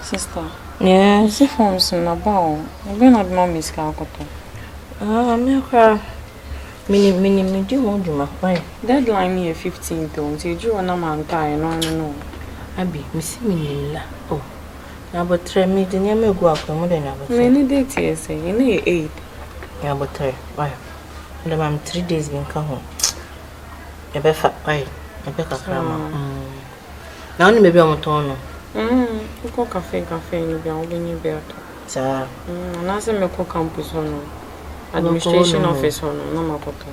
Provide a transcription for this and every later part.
Sister. Yes. See forms in about. I've been not no miss Calcutta. Me cry. Mini, do you want to my Deadline here 15th. Don't you do an amount time? No. Abi, Miss Minilla. Oh, now but 3 minutes, and you may go up more than I was. Many days here, say, in the 8. Yeah, but 3. Why? And I'm 3 days been come home. A better, why? A better crama. Now, only maybe I'm a tono. You go cafe, you be on when you bear. Sir, and I say, Meko campus on administration office on no makoto.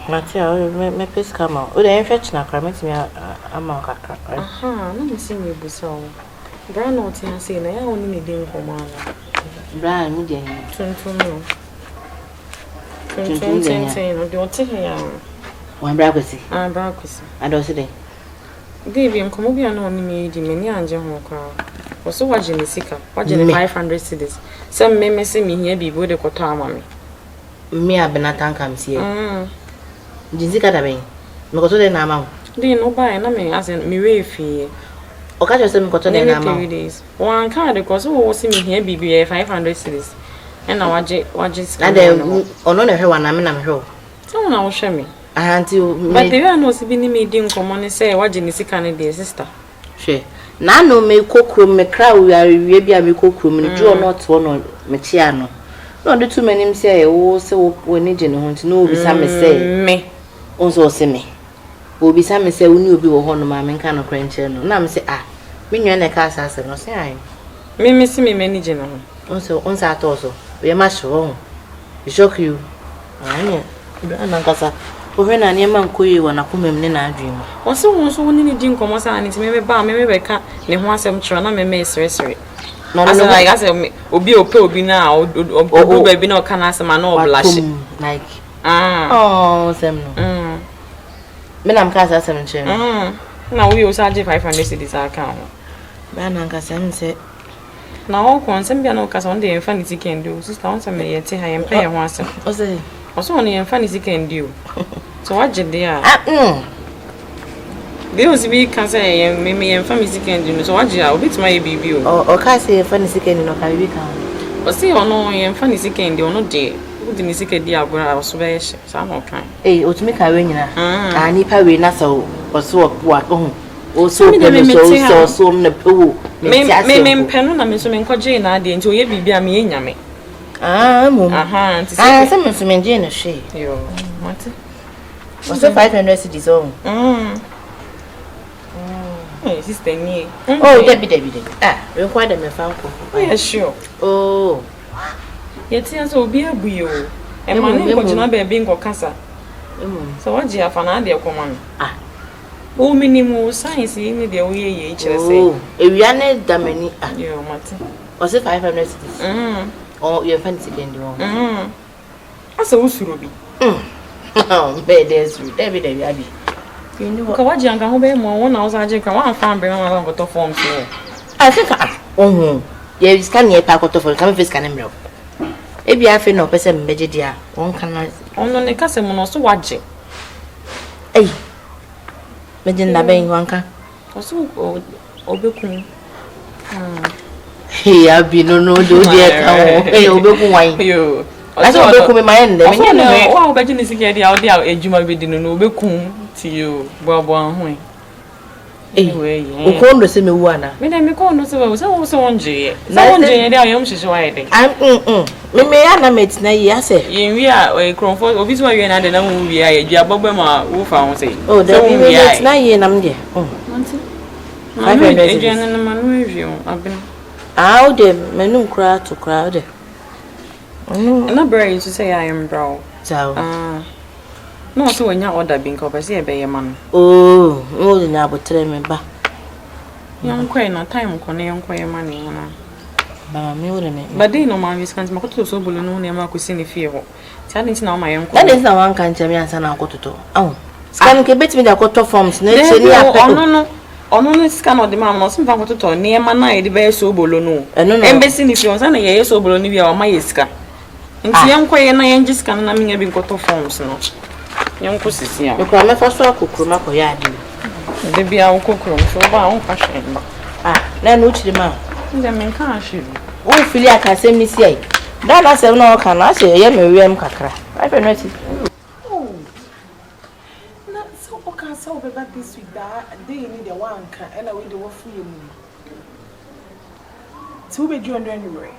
Matia, my place come out. Oh, they fetch na crime me a mark. Aha, no, see me buso. Brown out here saying, I only need in command. Brian, me then. Tuntum. Tuntum, or the here. One brackety. Brackety. I don't say. Davy, I'm coming here, no, me, the many angel crowd. Was so watching the sicker, watching 500 cities. Some may see me here be good at mammy. Me, ABENA TANKA here. Jizika da bem. Me koto de na ma. Dey no buy na me as me we fie. O ka just me koto de na ma. One card because wo see me here BBA 500 cities. And na waje na de ono na hwe wa na me na me hwe. So na wo hwe me. Ahanti but the way no see bi ni me di nkomo ne say waje ni sika ne de sister. Hwe. Na no me kokrom me kra we awie bia me kokrom ne ju ono to no me chia no. No de too many say wo se wo ni je ne ho nti no obi sa me say. Me. Onso se me. Obi sa me say woni obi wo ho no ma me nka no krenche no. Na me say me nwa na ka asase no say ai. Me see me manage no. Onso atoso. We ma show. We shock you. Anya. Ana nkasa. O hwe na ne ma nkoyi wo na komem ne na adwen mu. O se won so woni ni di nkomo sa ani ti me ba me be ka ne ho asem kiro na me sere. No, like I said, obi na obi baby na kana asema na oblash. Like oh, sem no. Me na mka asem nche. Na we o charge 500 cedis account. Ba na nka sem se. Na o kon sem bia na o kasa on dey enfa ni ticket do. Sister on sem ye te ha ye mpa ye ho asem. O se. O so on ye enfa ni ticket do. So what je there? They was be can say me enfa ni ticket do. So what je a obit my bibi o. O ka say enfa ni ticket no ka bibi kan. O say ono ye enfa ni ticket do no dey. Udi ni ticket dey agora o so be ye sa no kan. Otumi ka we nyina. Nipa we na so o so opo a o so pe so na pewo. Me penu na me so me nkoje na ade nti o ye bibi a me ye nyame. Mum. Aha, nti se me so me nje na hwe. Yo, mate. O so 500 cedis on. Hey, sister ni. Oh, Debbie. We kwa de me fa nko. Yeah, sure. Oh. Yeti aso obi abuye o. E ma ne nko jina be nko kasa. So what je afa na ade ekoma no. O minimum science ni de o ye kire say. Ewia ne damani. Yo, mate. O se 500 cedis. Oh, you fancy can do. Asa usuro bi. Be there's Debbie abi. You know what? Kawaji anga ho be mo wona osa age kan wan fan be ma ba to form so. I think you scan your pack to for come face can emro. E bia fe no pese mbeje dia. Won kan ono ne kase mo no so waje. Eh. Meje na be wanka. Oso obekun. Hey, abi no do dia kan. Hey, obekun wan. Yo. I saw obekun me my end. Me no. Wa obeje ni sike dia odi ejuma be di no obekun ti yo bobo ahun. Anyway, o kondo se me wu ana. Me dem me kondo se we so onje. So onje dia yam hihye wa yede. Me ya na met na yi ase. Yin wi a kronfo obi so wi na de na mu wi a ye dia bogbe ma wo fa ho sei. Oh, da bi me met na yi na me de. Nanti. 500 ejana na manu ewi o abena. O de menu kra to kra de. Na bra you to say I am bro. So. No so when ya order bin ko be say e be ye man. Oh, no de na abotre me ba. Yan kwai na time ko na yan kwai man na. Ba me wo de me. But dey no man we scan makoto so bolo no na ma ko si ne fie ho. Ti ade nti na o ma yan ko. That is na wan kan chemi ansa na akototo. Scan ke betimi da akoto forms na che ni ape. Ono no scan o de ma no so mfa akototo ne ma na ye de be so bolo no. Embassy ni fie on sa na ye so bolo ni bia o ma ye sika. Nti yan kwai na yan scan na me nya bi akoto forms no. Yan ko sisi ya. Me kwa me fa so akokro ma ko ya ade. De bia wo kokro so ba won fa hwen ba. Na no chirima. Nde men kan ahwe. Wo fili akasem ni sei. Dada sem na oka na ahwe ye me wiem kakra. I don't know it. Na so oka so be back this week that they need the one can and we do what for you. So we do under anyway.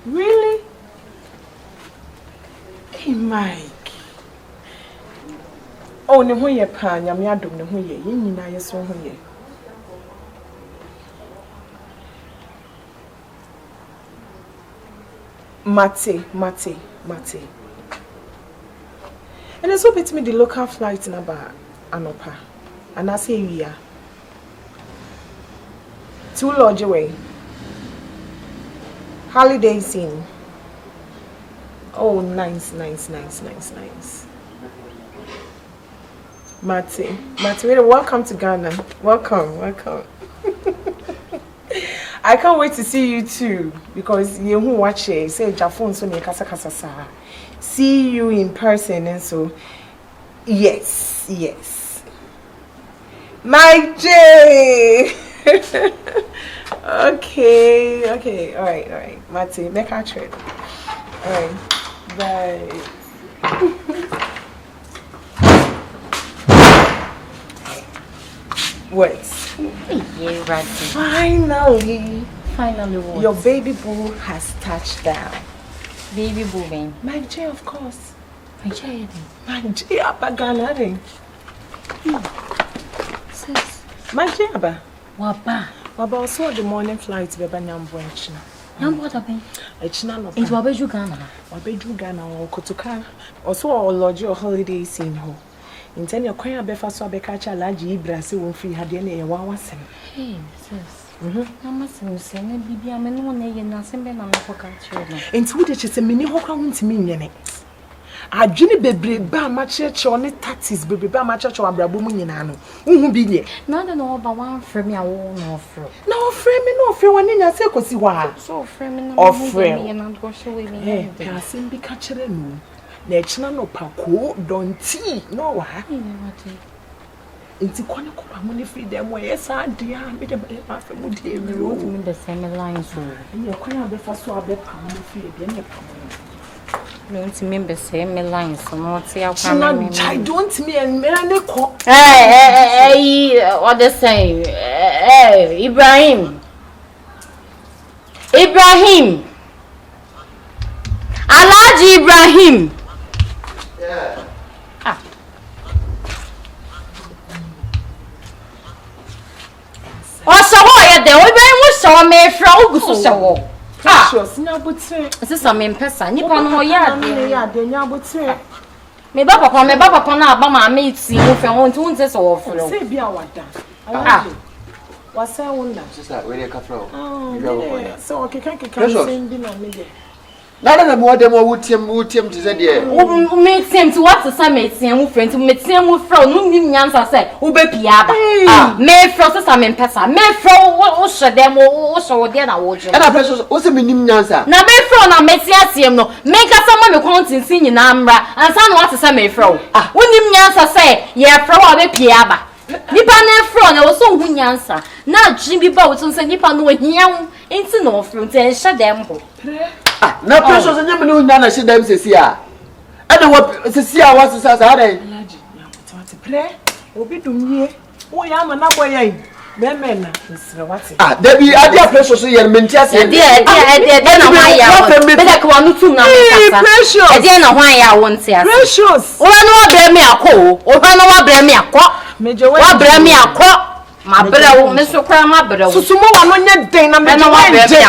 Really? Hey Mike. Oh, ne ho ye pa nyame adom ne ho ye. Ye nyina ye so ho ye. Mate. And it's so bit me the local flight in about Anopa. And I say we are 2 lodge away. Holiday scene. Oh, nice. Mate, welcome to Ghana. Welcome. I can't wait to see you too, because you who watch it say Jafon so ne kasa sa. See you in person and so yes. My J. Okay. All right. Mate, make our trade. All right. Bye. What? Yeah, right. Finally what? Your baby boo has touched down. Baby boo, man. My J, of course. My J, Abagana. Sis. My J, Abba. Waba. Waba also the morning flight to Beba Nyambo and China. Nyambo tabe. China no. Into Wabeju Ghana. Wabeju Ghana or Kotoka. Also our lodge or holiday scene ho. Intend your choir befa so abekacha alaji Brazil won free had any a wawasem. Hey, sis. Mama say na bibia me no na ye na sembe na me koka chiro. Into the chese mini ho kwa ntimi nyene. Adwene bebre ba ma cheche one taxes bebre ba ma cheche abrabo mu nyina no. Unhu bi ne. Na de no ba wan frame ya wo no frame. No frame one nya se kosi wa. So frame na me na go show we me. Eh, asim bi ka kire no. Na echina no pako donti no wa. Inti kwana ko pa mo ne freedom we yesa dia me de ba fa mu die mi o me the same line so. Ye kwana be fa so abepa mo fi e bi ne pa mo. Me want to remember say me lines so not see how come I don't me and me na ko. Hey, what they say? Hey, Ibrahim. Alhaji Ibrahim. Yeah. Oh, so what you there? We be so me fra ugu so. Precious, nya botre. Ese so me mpesa. Nipa no ya de. Ya de nya botre. Me ba papa na aba ma me ti wo fe won ti won se so wo fro. Say bia wada. Wasa wona. Sister, where dey ka from? Oh, so okay kan sing bi na me dey. Na mo dem wutiem ti se dey. Me tiem ti what say me tiem wo friend me tiem wo fro no nim nyansa say wo be pia ba. Me fro sister me mpesa. Me fro wo hye dem wo hye wo dey na wo je. Na precious, wo se me nim nyansa. Na me fro na me tia tiem no. Me kasa ma me kontinsin nyina mra. Ansa na what say me fro. Wo nim nyansa say ye fro wo be pia ba. Nipa na fro na wo so hu nyansa. Na djin bi ba wo so say nipa no hiam enti no fro nti en hye dem ho. Na precious nya me no nya na hye dem sesi a. Ade wo sesi a wo sesa sa ade. Alaji, ya wati pre. Obi dumie. Wo ya ma na boye. Meme na nsire wati. Debi ade precious ye menti ase. Ade na hwan ya wo. Be da kwa no tum na me kasa. Ade na hwan ya wo nti ase. Precious. Wo na wo bra me akọ. Wo na wo bra me akọ. Meje wo bra me akọ. Ma bra wo me so kwa ma bra wo. Susumo wa no nya den na meje wo nje.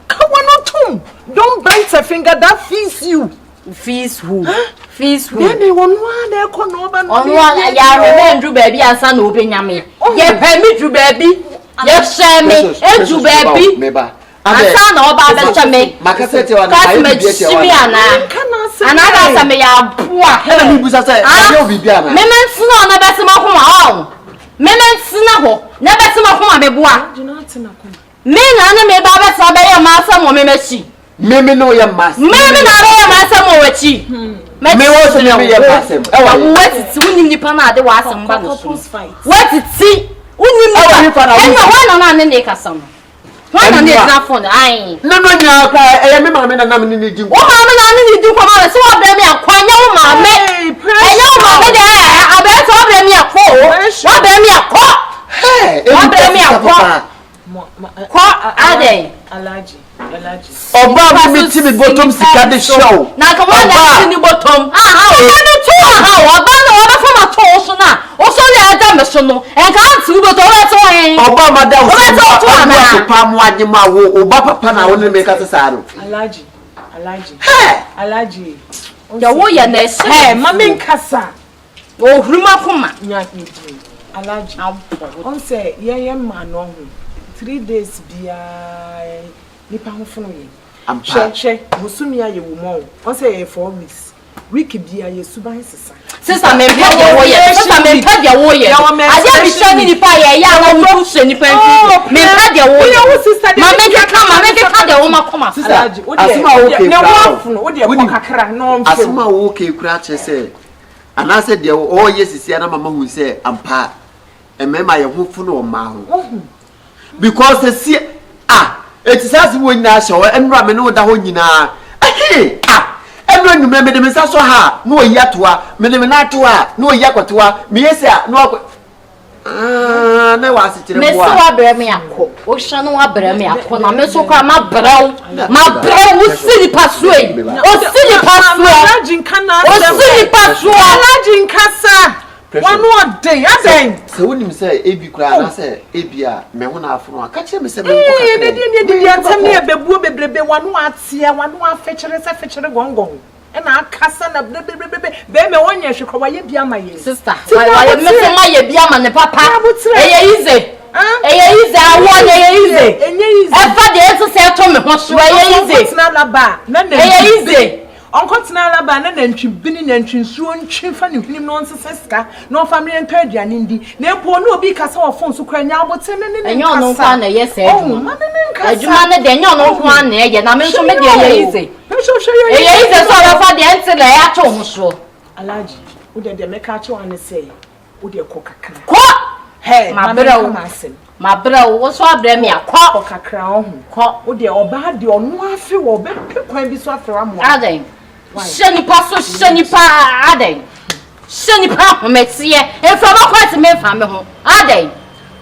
Come on, no tum. Don't bite a finger, that feeds you. Feeds who? Feeds who? Then they won't want their corner. On ya remember baby and son open yami. Ye pay me to baby. Ye share me. E to baby. Meba. Asa na oba be me. Makasete wa na ayi bibi ete wa. Another say me ya boa. E me busa say ayi obi bia na. Me mentina na be se ma homa o. Me mentina ho. Na be se ma homa me boa. Me na me ba be se be ya ma sa mo me machi. Me no ya mas. Me na be ya ma sa mo wachi. Me wo so me ya pasem. What it win nipa na ade wa asem ba no. What it Unim no na ne kasam. Wana ne example ai. No nya kwa e me mama na nam ni di. O mama na ne di kwa mama so obere me akwanya wo mama. Enya wo mama de abere so obere me akwo. Wo obere me akwo. Hey, wo obere me akwo. Kwa ade. Alaji. Oba mi ti mi bottom sika de show. Na ka wana ti ni bottom. Aha, o na tu aha, oba na oba fa ma to so na. O so le ada me so no. En ka ti bottom o to hen. Oba madam so pa mo agema wo oba papa na wo ne me ka sa no. Alaji. Hey, Alaji. Ya wo ya na se. Hey, mama nkasa. O huruma kuma. Nya ni di. Alaji. On say ye ma no ho. 3 days bia nipa ho fono ye. Che musumi aye wo mo. On say 4 weeks. Week bia ye suban sisa. Sister me pɛ de wo ye. Sister me pɛ de wo ye. Ade bi sɛ ni nipa ye ya na wo hwɛ nipa nti. Me pɛ de wo ye. Ma me ka de wo ma koma. Alaji, asema wo ke kra. Wo de ko kakra no mfe. Asema wo ke kra che se. Anase de o ye sisia na mama hu se ampa. Emema ye ho fono o ma ho. Because the see it is as when na show enra me no da ho nyina enra nyuma me de me sa so ha no yatoa me de me na toa no yakotoa me yesi no na wa se kire bo me so wa bere me akọ o hwa no wa bere me akọ na me so kwa ma brew wo sini pasue o sini pasue Alaji nkana o sini pasue Alaji nkasa one more day aden se wonim se ebi kura na se ebi a me ho na afro aka kire me se me ko kakra de atem ne bebuo bebrebe wanu atia wanu afekere se fekere gongon na akasa na bebrebe be me wonye hwekwa waye bia ma ye sister waye me se ma ye bia ma ne papa eye ize awon eye ize e fa de eto se to me ho so eye ize na laba na eye ize onkotina laba na nantwi bini nantwi nsuo ntwi fa ne hwenim no nsesesika no family ento aduane ndi na empo no obi kasa wo fon so kwanya abote ne enyo no kwa na ye se adwuma ne de enyo no kwa na ye na me so me de eye ize eye ize so ra fa de enti la ya to ho so Alaji wo de meka che wan se wo de ko kakra ko he ma bra wo so abra me akọ ko kakra ho ko wo de oba de onu afi wo be kwan bi so afra mo aden sheni pa aden sheni pa hometie e from akwati me fa me ho aden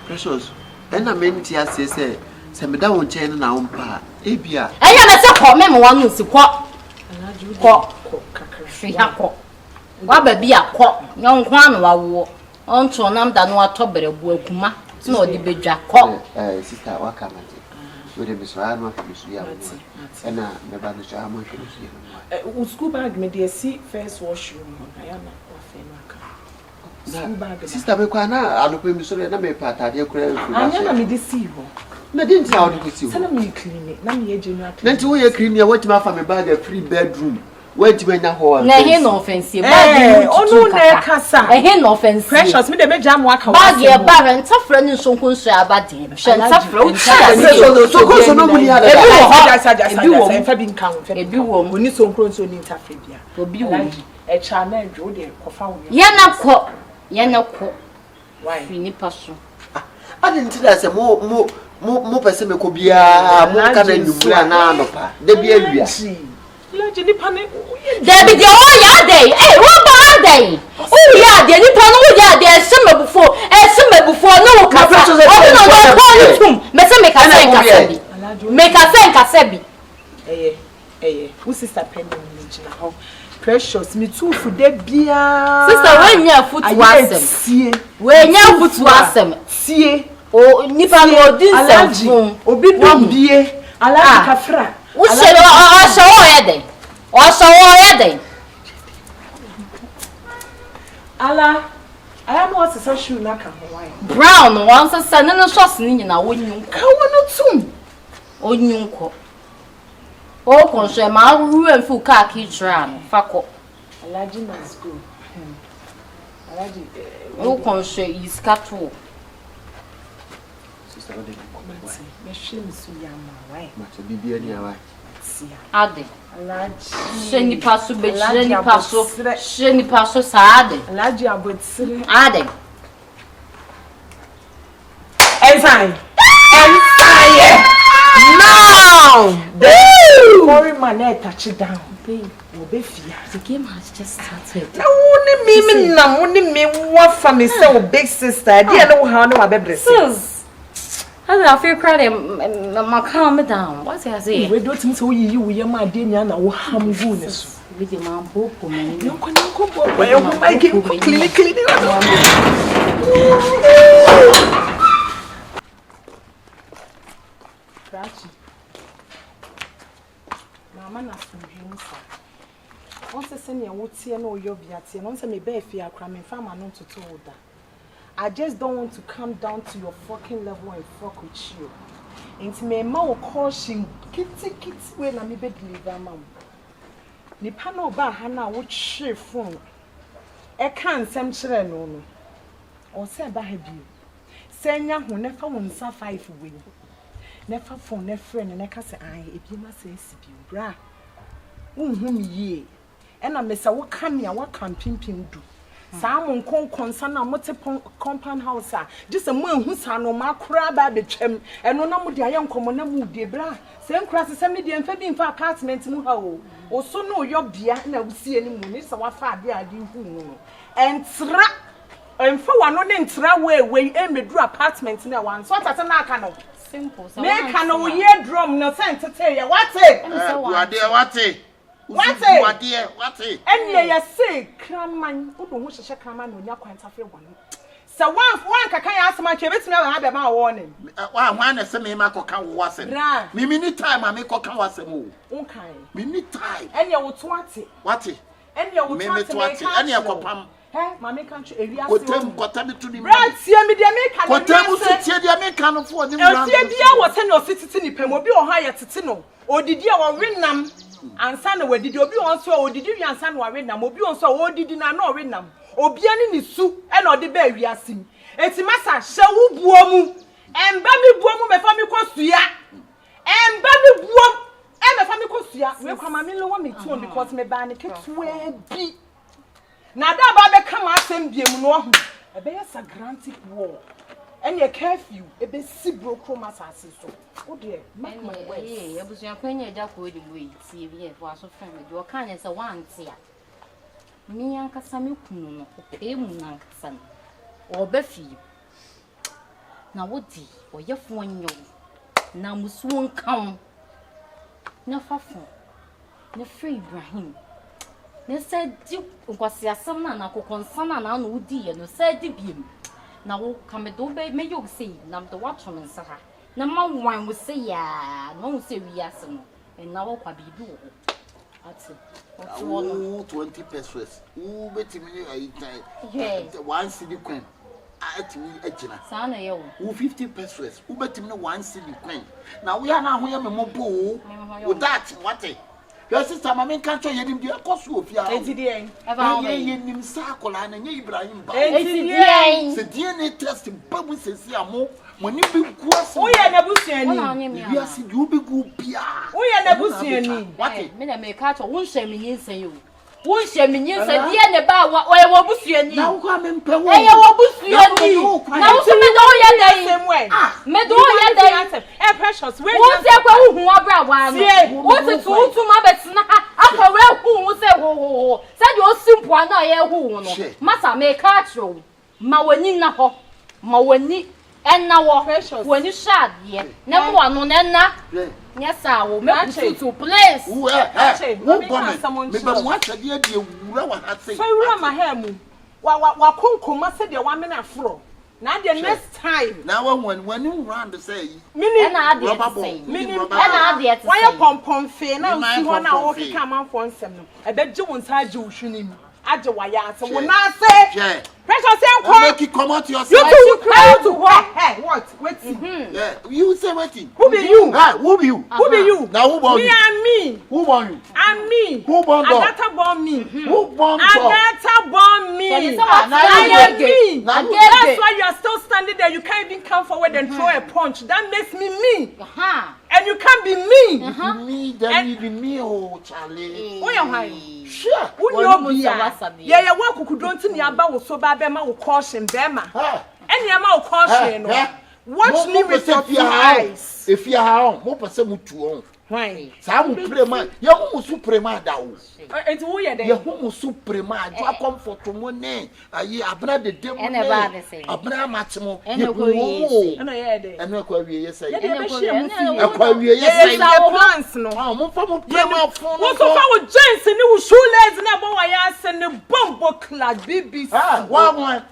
precious ena me nti ase se me da won chen na won pa ebia enya na se ko me mo wanu si ko Alaji ko kakra fi akọ wa ba bi akọ nyon kwa na wa wo onto nam da no atobere bu akuma na odi bedwa ko sister waka mate we de biswa no ka bisu ya ena me ba no cha mo ka bisu ya school bag me dey see first washroom ayana wa fe no aka school bag sister be kwa na anope mi so na me pata de kura fu na ayana me dey see ho na din ti awon ko si ho sana me clean na me genuine na ti wo ye clean ya what ma fa me bag a free bedroom wait me na ho na he no offensive bag onu na kasa he no offensive precious me dey be jam waka bag ye bar ntafra ni nsonkun so abade ntafra o so no muni hada ebi wo fa bi nkan ebi wo oni sonkron so ni ntafra bia obi wo e cha na dwo de kofa wo ye na ko why fini paso ade ntira se mo pese me ko bia mo ka na nyumura na anopa de bia wia Alaji ni pane Debi de o ya dey wo ba dey o ya dey ni pano o ya dey semebufo no ka o no no tum me se me ka se bi wo sister penny ni gina ho precious me too fu de bia sister we nya futu asem we nya futu asem sie o nipa no din sem obi bie Alaji kafra o se o so dey ala aya no what's the shoe na ka ho why brown one say no sauce ni nyina wonyun ka wono tum onyun ko o kon so ma ruwe fu ka ki tra no fako Alaji must go Alaji o kon so iskato sister o de me shame su ya ma why ma to bibia ni awa ade Alaji sheni paso be sheni paso sa ade Alaji abotsire ade Ensign. Now, the foreign man touch it down. The game has just started. Now, only me, what family so big sister. I didn't know how no baby. Sis, how do I feel crying? Calm me down. What's he saying? We don't think so. You, my dear, now, how goodness. With your mom, book, no, I get clean. Mama na sunjunsa. Once send your wood see no your biati, once me be fear cramming farmer not to told that. I just don't want to come down to your fucking level and fuck with you. Into me ma will caution kitty when I me be deliver mom. Ni pano ba hana would share phone. I can't send children no. Or say ba have you. Send ya who never won sa 5 win. Never phone ne friend and I can say I if you must say bra. Ye. And I miss a what come here, what can pimping do? Some concern a multiple compound house. Just a man who's no more crab baby chem, and no more the young common de bra. Same crosses send me the amphibian for apartment to how. Or so no your beer, and I will see any moon. So what far they are doing. And trap. And for one on in traway way aim me draw apartments in one. So that's an account. Simple. Make an old year drum no sense to tell you what's it. What's it? What's it? And you say, Craman, who don't wish to check Craman when you're quite a one. So one can ask my kids now have a man warning. One is a Mako can was it. Me minute time I make a can was a move. Okay. Minute time. And you would want it. What it? And you would want it. And you will hey, mammy country area. What time to the right? See me, the American. What time was it? The American for the was in your city, Pemobi or higher Titino. Or did you win them? And son, where did you be on so? Or did you and son were written? Mobi on so, or did you not written them? Or be any soup and or the baby are seen. It's a massa, shall we boom? And baby boom, my family cost to ya. And baby boom, and my family cost to ya. We'll come a million one me too because my banner kept where be. Now that baby come out and be no. A bear is a granted war. And your curfew, a bit si broke from us. Oh dear, my way. I was your penny jack with the way. See, if was a friend with your kindness a one tea. Me and Cassami Kuno, Emun son, or Buffy. Now what tea, or your phone, now must won't come. No fafon, no free Ibrahim. They said, you was your son and I could concern and I know dear, no said the beam. Now come a dobe, may you see, now the watchman, sir. Number one will say, ya, no, say yes, and now I be do. That's it. Oh, 20 pesos. Who bet me? Yes, one city coin. I to me, Ejina. Sana, yo. Who 50 pesos? Who bet me 1 city coin? Now we are now here, Mobo. With that, what it? Your sister, my main country, you didn't do a cost of your ATDA. Ever in Sakolan and Ibrahim. ATDA. The DNA test in Bubble says, when you be cross, we are never seeing you. Yes, you be good. We are never seeing what? Men may catch a one shaming in say you. One shaming in say, the about what I will be seeing. Now come in Peru. I will be seeing you. Now, so the same way. Medoya, and precious. What's that? Who are brown? What's it to my bed? After well, who will say, oh, said you're simple, and I who must make catch you. Mawanina ho, Mawani. And now, precious, when you shot, yeah, never one on Enna. Yes, I will make you to place. Well, someone once a year, you say, my hair. What Kunku said your 1 minute fro. Now, the next time. Now, when you run to say, Minnie, why a pom fair now? See 1 hour come out for some. I bet you won't charge you, Shunim. Ajawaya, so when I say, precious, make it come out yourself. You cry to what? What? Wait, you say waiting. Who be you? Who be you? Who be you? Now who born you? Me and me. Who born you? And me. Who born you? Agata born me. Who born you? Agata born me. I am me. That's why you are still standing there. You can't even come forward and throw a punch. That makes me me. And you can't be me. Me, then you be me, oh Charlie. Oh, yeah, sure. Who you be? Yeah, what could don't think about so bad. Bema will caution Bema. And Yama will caution. Watch me with your eyes. If you are more person mutu on. Why? Some suprema, you suprema down. And who are they? You suprema, you are comfort to money. Aye, abna the devil. And about the same. Abna maximum. And a query. And I had it. And a query, yes, I query, yes, I plans no. I'm from prema phone. What's up with James and you shoelace and about I asked and the bumbo clad BBC. Ah, one.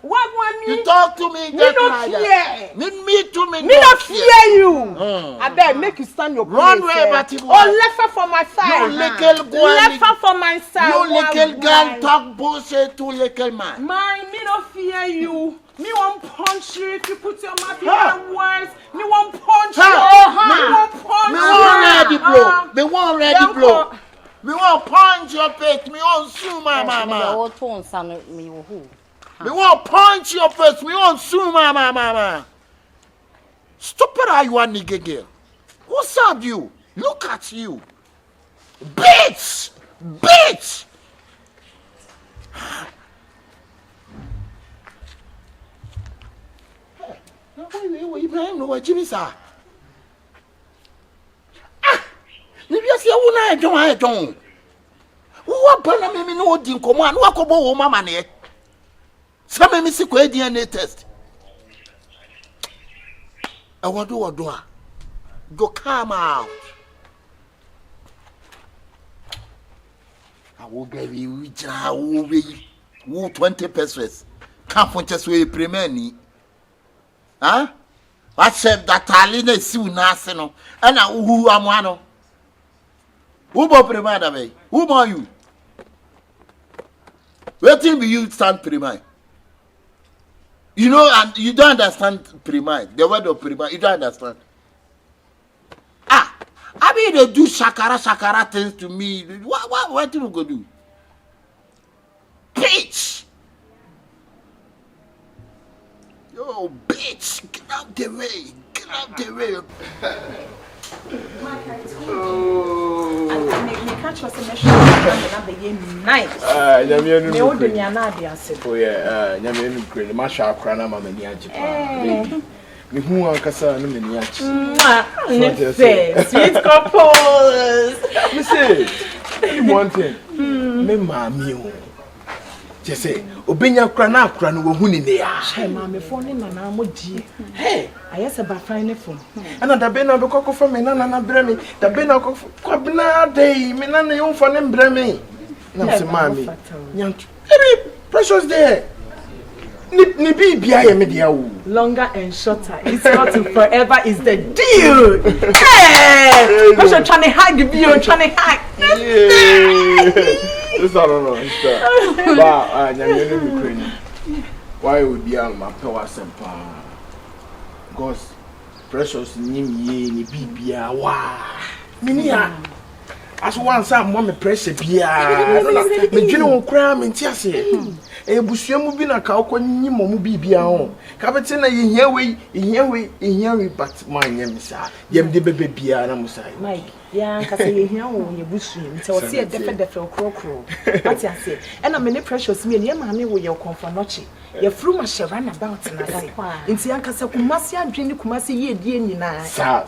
You talk to me. Me not fear. Me too. Me not fear you. I bet make you stand your run way, but left for my side. You little girl. Left for my side. You little girl talk bullshit to little man. Man, me not fear you. Me won't punch you if you put your mouth in my words. Me won't punch you. Me won't punch you. Me won't ready blow. Me won't ready blow. Me won't punch your face. Me won't sue my mama. Me won't punch your face. Me won't sue my mama. Stupid are you a nigga girl? Who served you? Look at you. Bitch! Bitch! Wait, Ibrahim, no, what Jimmy sa? Ah! Maybe I say, I don't. Who are me no din come on? Who go wo mama ne? Some me see ko DNA test. I want do. Go come out. I will give you 20 pesos. Can't for just way premium. Huh? I said that Alina is soon national. And now who am one? Who bought Primada way? Who are you? Where till you stand Primai? You know, and you don't understand Primai. The word of Primai, you don't understand. Ah, I mean, they do shakara things to me. What do you go do? Bitch! Yo, bitch! Get out the way! Get out the way! Catch us a mission and be nice. Oh, yeah, Yamin Green, Masha Crana, Mamma Niaji. Me who are Cassa, no miniature. Sweet couples. You want it? Me, mammy. Just say, Obenya Crana, Cran, who in there. Hey, mammy, phone in an arm with you. Hey, I asked about finding phone. And the Bena the cocoa from me, Nana Bremy, the Bena of Quabna day, me none your phone and Bremy. Nancy, mammy. Very precious there. Longer and shorter. It's not forever is the deal. Hey! Because you're trying to hug you, trying to hug. This I don't know. But why would be on my power sempa? Because precious nimi ni bibia wa. Minia. As one some woman pressure bia. Me dwene wo kra me ntiase. Ebusuamu bi na ka okonyi momu bibia ho. Ka bete na yehia we but man yem sa. Yem de bebe bia na musai. Mike, ya nka se yehia wo yebusuam. Nti o se defe okrokro. What you say? And na me ne precious me ne ma me wo ye konfanochi. Ye fru ma run about na say. Nti anka se kumasi adwene kumasi ye die nyina. Sa.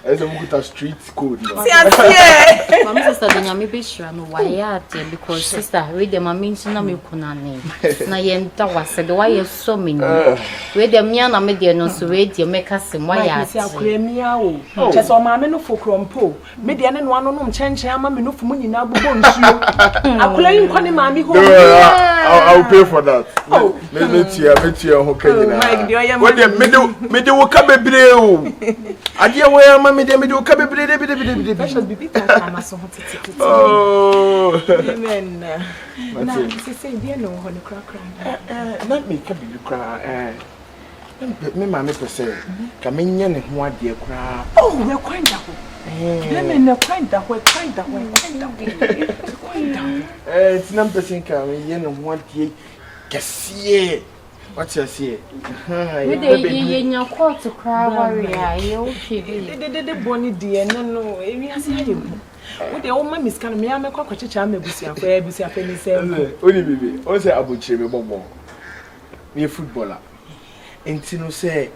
As a muta street code. Mama sister do nyame be shira no why because sister read them mention na me kunane. Na ye nta wase de why so many. We dem nya na me de no so we de make us why ya. Se akure mia o. Chese o ma me no fokrompo. Me de ne no ano no mchenchen ama me no fumu nyina bobo nsuo. Akure yin kwani ma me ho. I'll pay for that. Oh, me tia ho kanyina. What dem me de wo ka bebre o. Ade we ama me de wo ka bebre de. Precious bibi ka ma so ho tete. Oh. Amen. Na say dia no ho ne kra. Na me ka bibi kra me ma me pese ka me nya ne ho ade kra. Oh, we kwanda ho. Me ne kwanda ho. It's not person ka me nya ne ho ade kesiye. What you say? We dey nya court kra warrior. You de boni die no ewi ase ayebu. We dey o ma miska no me amekwa kwachecha amebusiafo ni say. Oni bibi, o say abochire me bobo. Me footballer. enti no say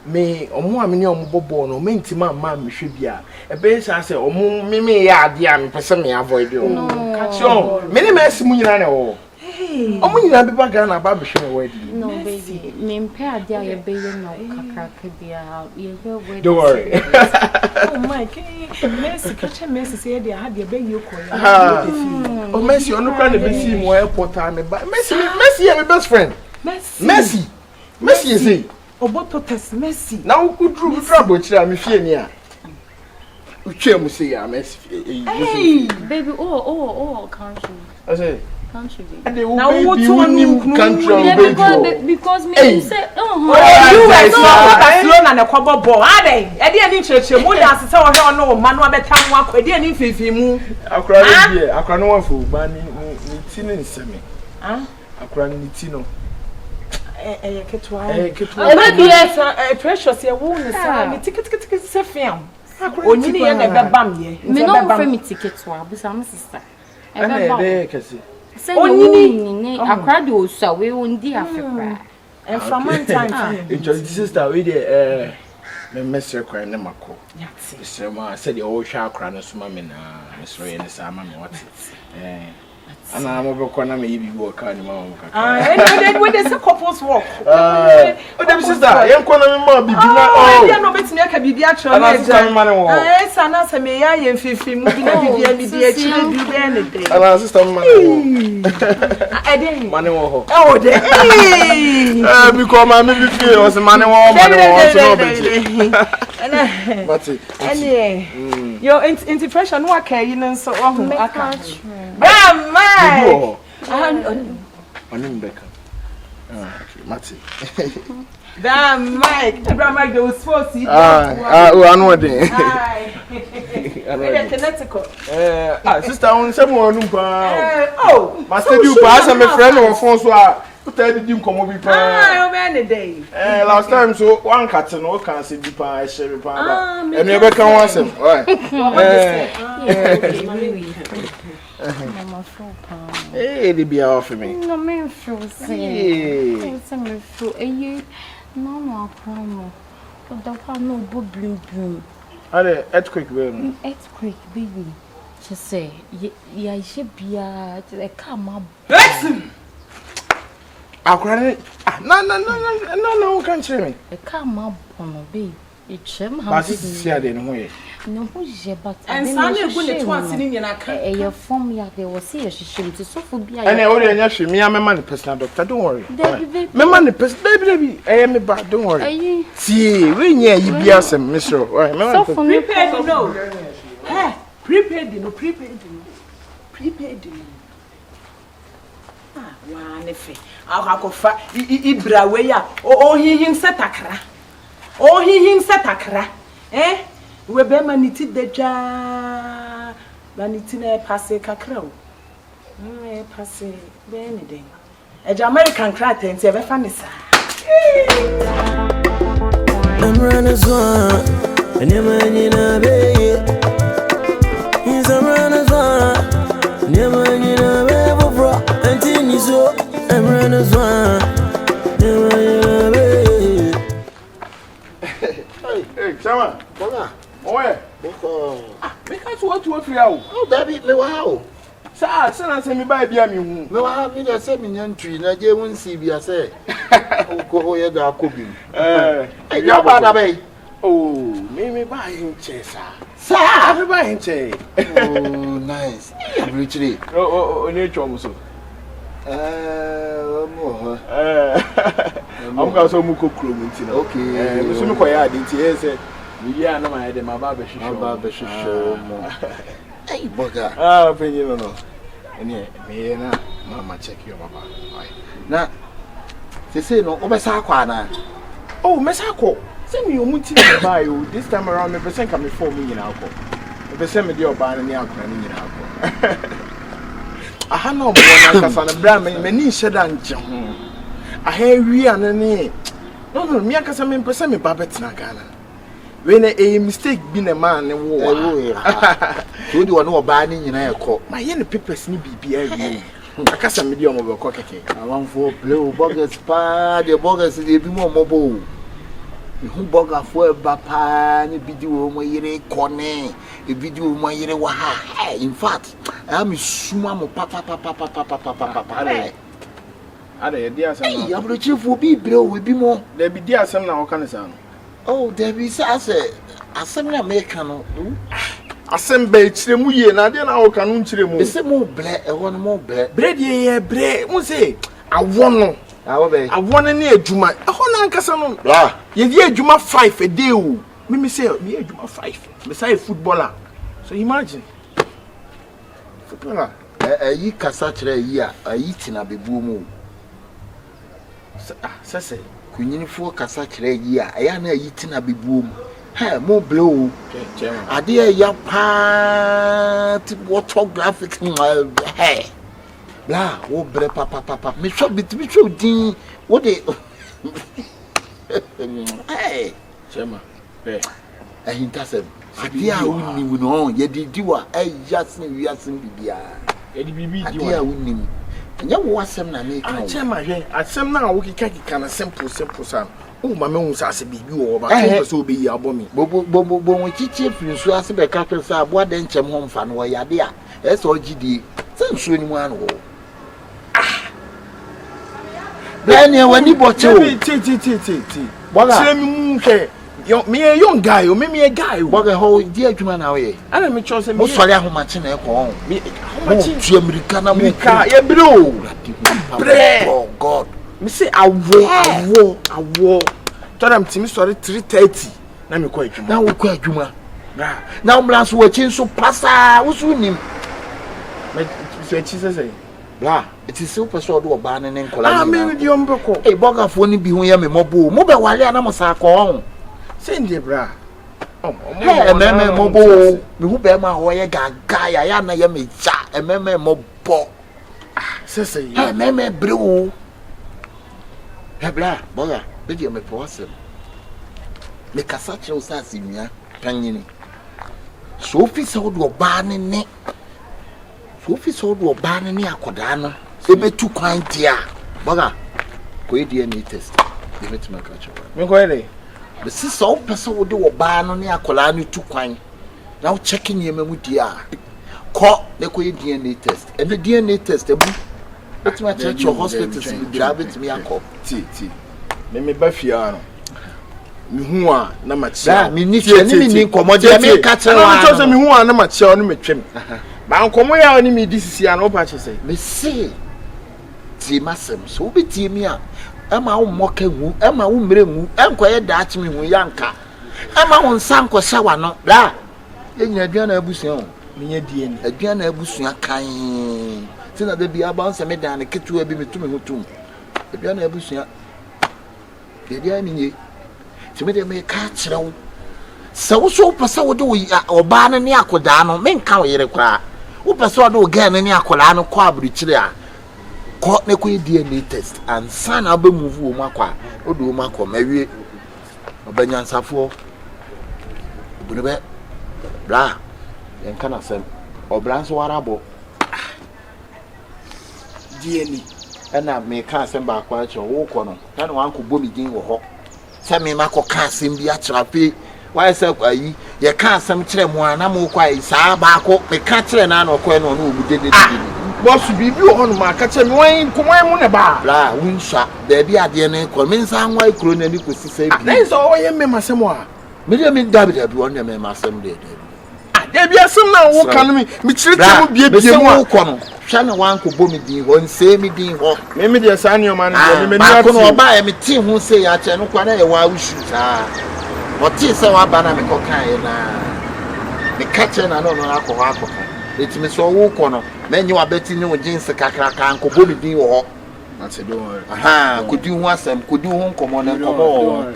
me omo a me ne omo bobo no me ntima ma me hwe bia e be say say omo me ya ade a me pese me avoid o so me ne mesi mu nyina ne wo omo nyina be ba ga na ba be hwe me wedding no baby me mpe ade a ye be ye no kakraka bia ye be wedding don't worry oh my god Messi kache Messi say dey ha dey be you ko ya oh Messi onu kwa na be see mo airport a me ba Messi is my best friend Messi you say oboto test Messi na ukudru trouble chira me fie ni a utwa mu say ya Messi hey baby oh country I say country now what you country baby because me say slow na na kwabo ball ade e dey ni chirechire mu da se wo he ono ma no abeta mu akwa dey ni fifi mu akra no wan fo ba ni ti ni nseme akra ni ti no ketwa precious ye wo ni sa ni ticket se fiam onyini ye na be bam ye me no for me ticket wa bu sa my sister e be bam kesi onyini akra de osa we ondi afekra and from one time the sister we dey me mesre kwa ne mako mesre ma said the all sha akra no suma me na mesre ye ne sa ma me what ana mo be kona me yibi wo ka ni ma mo ka and when they say couples walk dem sister yen kona me ma bibi na dia no betimi aka bibi a tro na eja sana se me ya ye fifi mu bi na bibi a bibi a chiri bibi a ne dey ana sister ma wo ade mane wo ho oh de because ma me bibi o se mane wo mane wo so no be but any yo integration no aka yi no so ohun aka Grandma! Onimbeka. Okay, Mati. Damn, Mike. Grandma, they was supposed to. I know that. Hi. Maybe Connecticut. Sister, on some one. Oh, Master, you pass a friend or phone so. Put that you come over. Ah, many day. Last time, so one cat and all can see deeper. I share it. And never can once. Mama feel hey, they be off me. no me feel say me feel no promo but the one no boom are the earthquake baby just say ya should be a come no can't hear me a come up on baby it's him how see there no way no who's but and Sunday go to one sitting in a form ya they will see she should to so for be and I already know me and my man personal doctor don't worry my man baby I am bad don't worry see we near you be awesome Mr. Right prepared no prepared wa nefe akakofa ibra we ya o hihin setakra we be maniti deja maniti na passe kakra o passe be ni den eja American crat enti e be fa ni sa I'm running so and you na be is a runner so and you na be bro anti ni so I'm running so hey chama Boga. oye Boko. because what you free out Oh, baby, me wa how? sa say me buy bia me hu Me wa me dey say me nyantwi na je won si bia say. Ko ho ye ga kobi. Ya ba da be. oh me buy him chesa Sa. everybody him che Oh, nice. Richly. oh ni chom so Mo. I'm going to go to the Okay. We should go ahead and say, we are not my head, my barber show. Hey, Boga. Opinion no. And me na mama check your mama. Na. Say no, obesa kwa na. Oh, mesako. Send me your muti buy you. This time around, me person come for me in alcohol. Me person me dey buy me alcohol in alcohol. I no more na kasa na bra me ni sheda nche ho. I hear we anani. No, me akasa me person me babet na Ghana. When a mistake be a man and war. So do one no buy ni nyina e ko. My yen papers ni bibia wi. akasa me di omo be ko keke amanfo play o burgers pa the burgers dey bi mo mobo hu burger fo e ba pa ni bidi wo mo yire kone e bidi wo mo yire wa ha in fact I am suma mo pa Ada di asem na. Ya bro chifu bi bro we bi mo. Da bi di asem na wo kan sa no. Oh, there be say asem na make no. Asem be chire mu ye na de na wo kan no chire mu. Be say mo ble e won mo ble. Bre di ye bre, mo say awon no. Awo be. Awon ne adwuma. E ho na nkasa no. Ah. Ye di adwuma 5 a day o. Me say me adwuma 5. Me say footballer. So imagine. Footballer. Yi kasa kire yi a yi tina bebu mu. Sese kunyinifo kasa kire yi a ya na yi tina bebu mu. Hey, mo blow. Ade ya pa water graphic hey. Bla, wo bre papa. Me sho bitimi sho din. Wo de hey. Chema. Hey. Ahintasem. Ade a woni no ye di wa yasin bibia. Ye di bibi di wa. Ade a woni. Nya wo asem na me kan. Chema hwe. Asem na wo kika na simple sam. Oh, my man, says a baby over. I so be your bommy. Bobo, when teacher Prince was a capital, so what then chem home fan where ya dear. That's all GD. Send showing one. Then when you bought you, me a young guy, or maybe a guy, what a whole dear human away. I don't make choice. Most sorry how much in a home. How much in American America, a blue. Oh, God. Me say I war. Tell them to me sorry 3:30. Na me kwa adwuma. Na wo kwa adwuma. Na umlanso wo chin so pasa, wo so nim. Me so chi say. Bra, it is so person do oba ne nkola. Ah, me di ombeko. Eh, bogafo ni bi hu ya me mobo. Mo be wale na mo sa ko on. Say ndi bra. Me mobo. Me hu be ma ho ye gaga ya na ya me ja. Me mobo. Ah, say. Me bro. Bla, boga, be di me posem. Me kasa kire usasi nua panyini. So fi se wo do oba ne. So fi se wo do oba ne akoda no. E betu kwan dia. Boga, ko e DNA test. E betu maka cho. Me ko ele. Be si so pese wo do oba no ne akola no tu kwan. Na wo checking yema mu dia. Ko ne ko e DNA test. E be DNA test e bu. It's my church or hospitals in the rabbit me akọ. Ti. Me ba fia no. Me hu a na ma chia. Me ni nkomo de me ka kire wa. Na so me hu a na ma chia no me twem. Ba nkomo ya oni me disisi a no pa che say. Me say ti masem so bi ti mi a. Ema wo moka hu, ema wo mre hu, enkoye daach me hu yanka. Ema wo nsan ko shawa no. Bra. Ye nyina aduana abusuan o. Me nya die ni. Aduana abusuan kan. Tina de bia ba nse me dan ne ketu bi metu me hotum e bia na abusua de bia mi nye se me de me ka kirewo se wo so pese wo de oba na ne akoda no me nka wo yere kwa wo pese wo de o ga na ne akola no kwa abru kire a ko ne ko DNA test and san aba move wo makwa o do makwa mawie obanyansafo bunebe bra en kana sem obranso warabo DNA ena me ka asem ba kwa che wo ko no na no anko bomi din wo ho se me makọ ka asem bi a trape why say ayi ye ka asem kire mu ana mo kwa isa ba ko me ka kire na no ko no no obude de boss bibi wo no ma ka kire me wan komwan mu ne ba bla winsha da bi ade ne ko me nsa anwa ikro na ni ko sisa bi na nso o ye me masem a me de me da bi won ne me masem de de bi asem na wo kan me kire te mu bie mu a ko no hwa na wan ko bomi din ho nse mi din ho me de sa ne o ma ne me ni ko no ba e me ti hu se ya che no kwa na ye wa wushu sa o ti se wa ba na me ko kan ye na me ka che na no akọ ha akọ eti me so wo ko no me nyi wa beti ni o jeans kakra kan ko bomi din ho ate do aha ko di hu asem ko di hu nkomo na nkomo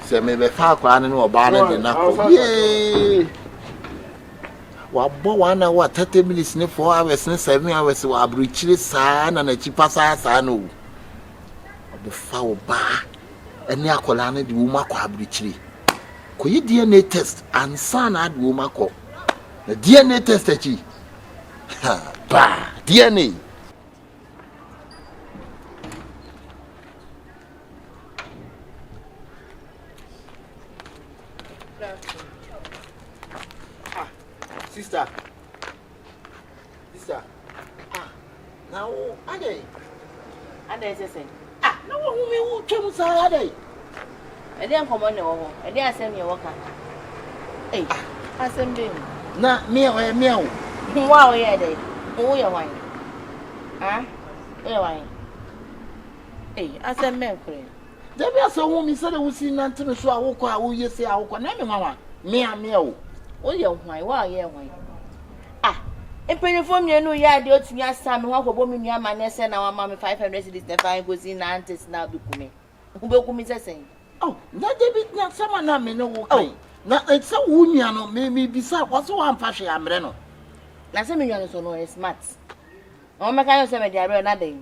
se me be fa kwa ne no ba na de na ko ye wabo wana wa 30 minutes ne 4 hours ne 7 hours wa abruchire saa na chi pasa saa no obo fa oba eni akola na de wo makọ abruchire ko yi DNA test ansa na de wo makọ na DNA test achi ba DNA Sister. Now, Ade. Ade say. No one who came say Ade. I didn't come on the wall. I didn't send me a worker. Hey, I send him. Na meow. Wow, yeah, day. Oh, you're wine. Ah, you're wine. Hey, I send me. There be so woman said we see nothing so I walk out. Who you say I walk on? Mama, meow. Oh, you're wine. Wow, yeah, wine. In uniform, you know, yeah, the old me Sam, who will be near my nest and our mammy 500 cities. The fine goes in aunties now be coming. Who will come is saying, oh, not David, not someone I may know. Oh, now it's a woman, maybe beside what's one fashion. I'm Reno. Now, some millions or no is smart. Oh, my kind of cemetery, another.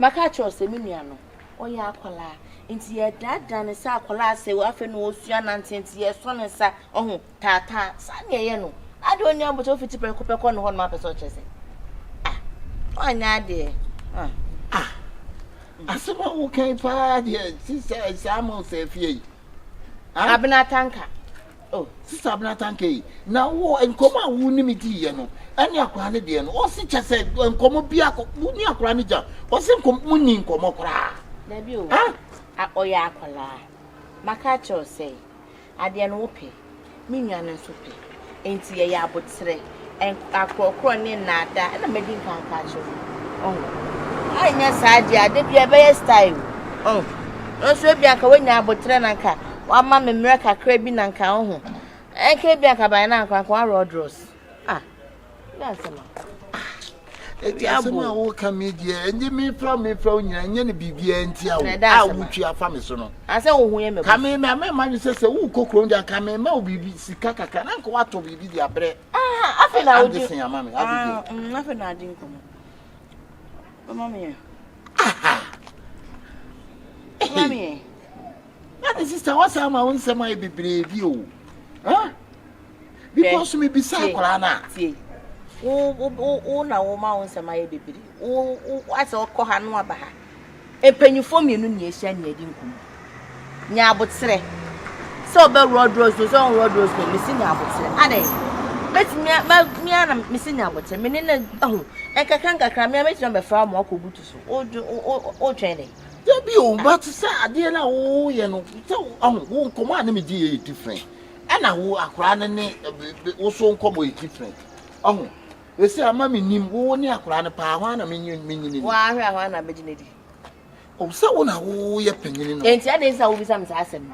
My catch was a million. Oh, yeah, cola. Into your dad done a sacola, say, often was your auntie, your son and sa, oh, tata, Sanya. I don't know but if it's a per on one map as such as why not, dear? I saw who came for dear, sister, Samuel said, ABENA TANKA. Oh, sister ABENA TANKA. Now, and come on, who name it, you know, and your Canadian, or such as said, and come up, Bunia Granija, or some communing come up. Debut, oh, ya, cola. Macacho say, I didn't whoopee, minion and soupy. Ain't ye ya but three, and I call crying nada, and a making can catch you. Oh, I yes, I did be a bear style. Oh, no, so be a caway but trenanka, one mamma America crabbing and cow. And Cabianca by an uncle, one rodros. That's a man who come here and you may from me from you and you be and I would you have family son. I said, oh, women come in, my man says, who cook round and come in, maybe Sikaka can uncle what to be the bread. I feel I would say, Mammy, nothing I didn't come. Mammy, Mammy, that is sister, what's our own semi be brave you? Huh? Because me be Sakurana. Oh, now, mounts and my baby. Oh, what's all Kohanoa Baha? A penny for me, no, yes, and ye didn't come. Nya, but say, so the road rose was on road rose, missing out. Ade, let me missing out. A minute, oh, and Kakanka can make number from Mokubutus or training. There be all but to say, dear, now, oh, you know, so won't command me, dear, different. And I will acquire also come with different. Oh. You say, I'm mammy, nim, won't you cry a power? I mean, why I want a virginity. Oh, so when I will your penny, and 10 days I will be some assassin.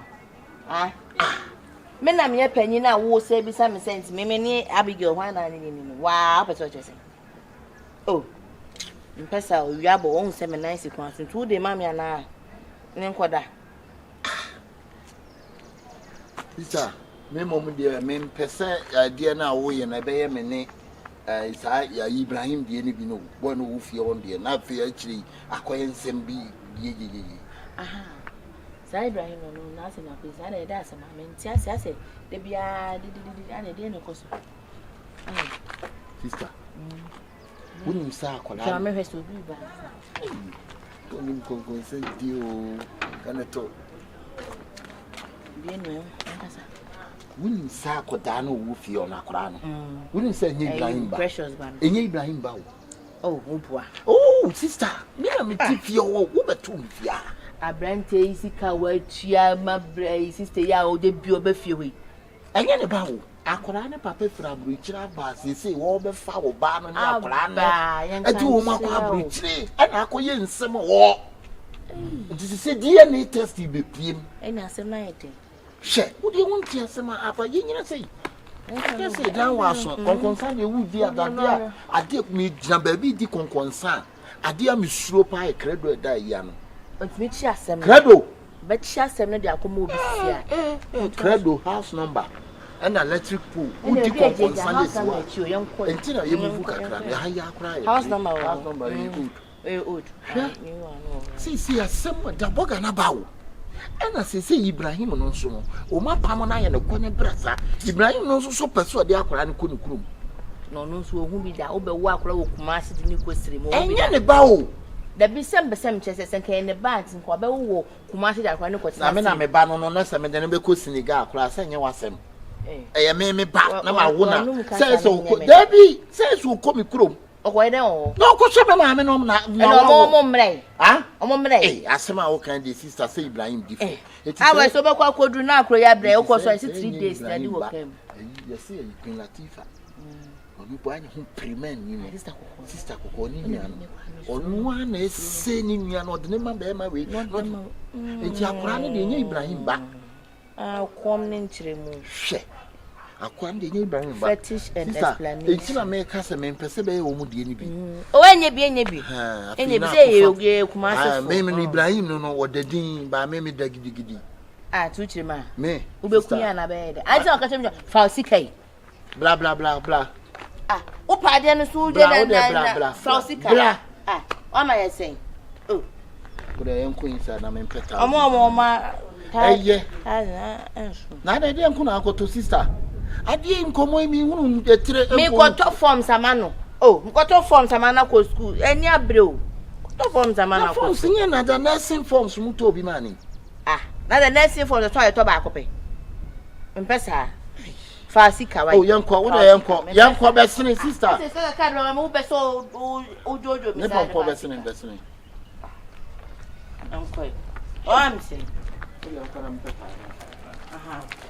Men, I'm your penny now, will say be some sense, me, Abigail, why not in wow, but what you say. Oh, in Pesa, we have our own 7 nice sequence, and 2 day, mammy and I. Then what that? Sister, me, moment, dear, men, Pesa, dear now, we and I bear me. Ibrahim the any no one who fear on the not fear actually acquaintance and be ye. Aha. Ibrahim no nothing of his other that's a man. Yes, I said, they be a did no cost. Sister, wouldn't you say, I'm a rest of you, don't even consent you can I talk. Wouldn't say Kodano Woofy on a crown. Wouldn't say Ibrahim precious one. And Ibrahim bow. Oh, Upwa. Oh, sister, me tip your Uber to ya. A brand tasty coward, chia, my brave sister, ya, or the Biobe Fury. And yet about Akorana Papa from Richard Bass, you say, all the foul barn and Akorana, and 2 more bridge, and Akoyan some more. This is a DNA test between and as a night. She, what do you want to say? After you say, I say, now was on concern you would be at that. I did me, Jambaby, the concern. I dear Miss Slopa, a credo Diana. But which has some credo, but she has some of the accommodation. Credo house number and electric pool. Would you concern this young until you move a higher house number, you good. See, a somewhat the bogger about. And as I say, Ibrahim no so. O ma pamona ye no kwone brasa. Ibrahim no so perso de akora ne kunu kunu. No so hu bi da obewu akora wo Kumasi di ni kwesiri mo. Enye ne ba o. The besem chese senke ne bags nko abewo kumasi da kwa ne kwoti na me na me ba no na se me de ne be ko Senegal kura se nye wasem eh me ba na ma wo na se so David se so ko mi krom okwo de o no ko so be na me no na omo mre ah omo mre asema wo kan de sister say Ibrahim difo awe so be kwa kodru na akro ya bre okwo so 3 days na di wo kem yes say Queen Latifa onu bo anyi hu premen ni sister kokko ni nya no onu ana ese ni nya no de ne ma be ma we enti akora ne de nya Ibrahim ba kom ne nchire mu hwe akwa de nya Ibrahim ba fetish and explanation enti na me ka se me pese be wo mu de ni bi o enye bi enye bi se ye kuma se me me Ibrahim no wodadin ba me da gidigidi tu chire ma me ubekunya na be de anti o ka chim falsi kai bla bla bla bla o pa de no su de na falsi kai o ma yesen o kure yanku insa na me peta omo eye na de yanku na akoto sister ade nkomo mi hunu etire mi koto form samano nkoto form samana ko school eni abre o koto form samana ko forms nye na the nursing forms mu to obi mani na the nursing forms to ba ko pe mpesa Fasi kawai yanko wo de yanko be sene sister se ka do mo be so ojojo mi sa ne papa be sene yanko am se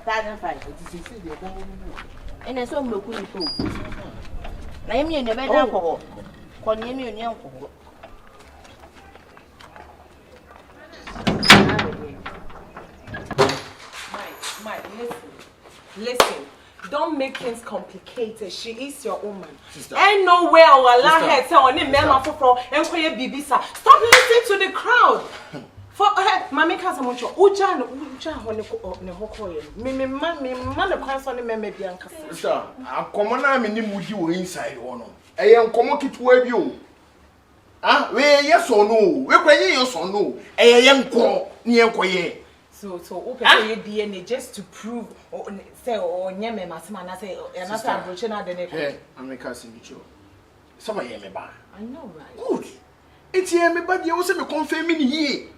Tadan fai. Ene so mmeku ni to. Na yemi ne be da ko. Ko ni yemi ni enko. Mike, listen. Don't make things complicated. She is your woman. Ain't no way I will allow her to say on him mema foforo enko ye bibisa. Stop listening to the crowd. For mami ka samoncho uja ho ne hoko ye me man the kwanso ne meme bia nka sister akomo na me ni mudi wo inside wo no eye nkomo kitwa bi o we yes or no we kwenye yes or no eye ye nko ni enko ye so open ye DNA just to prove say onye me masema na say na say abroche na de ne ko ameka simicho sama ye me ba I know right good it's ye me ba de wo se me confirm ni ye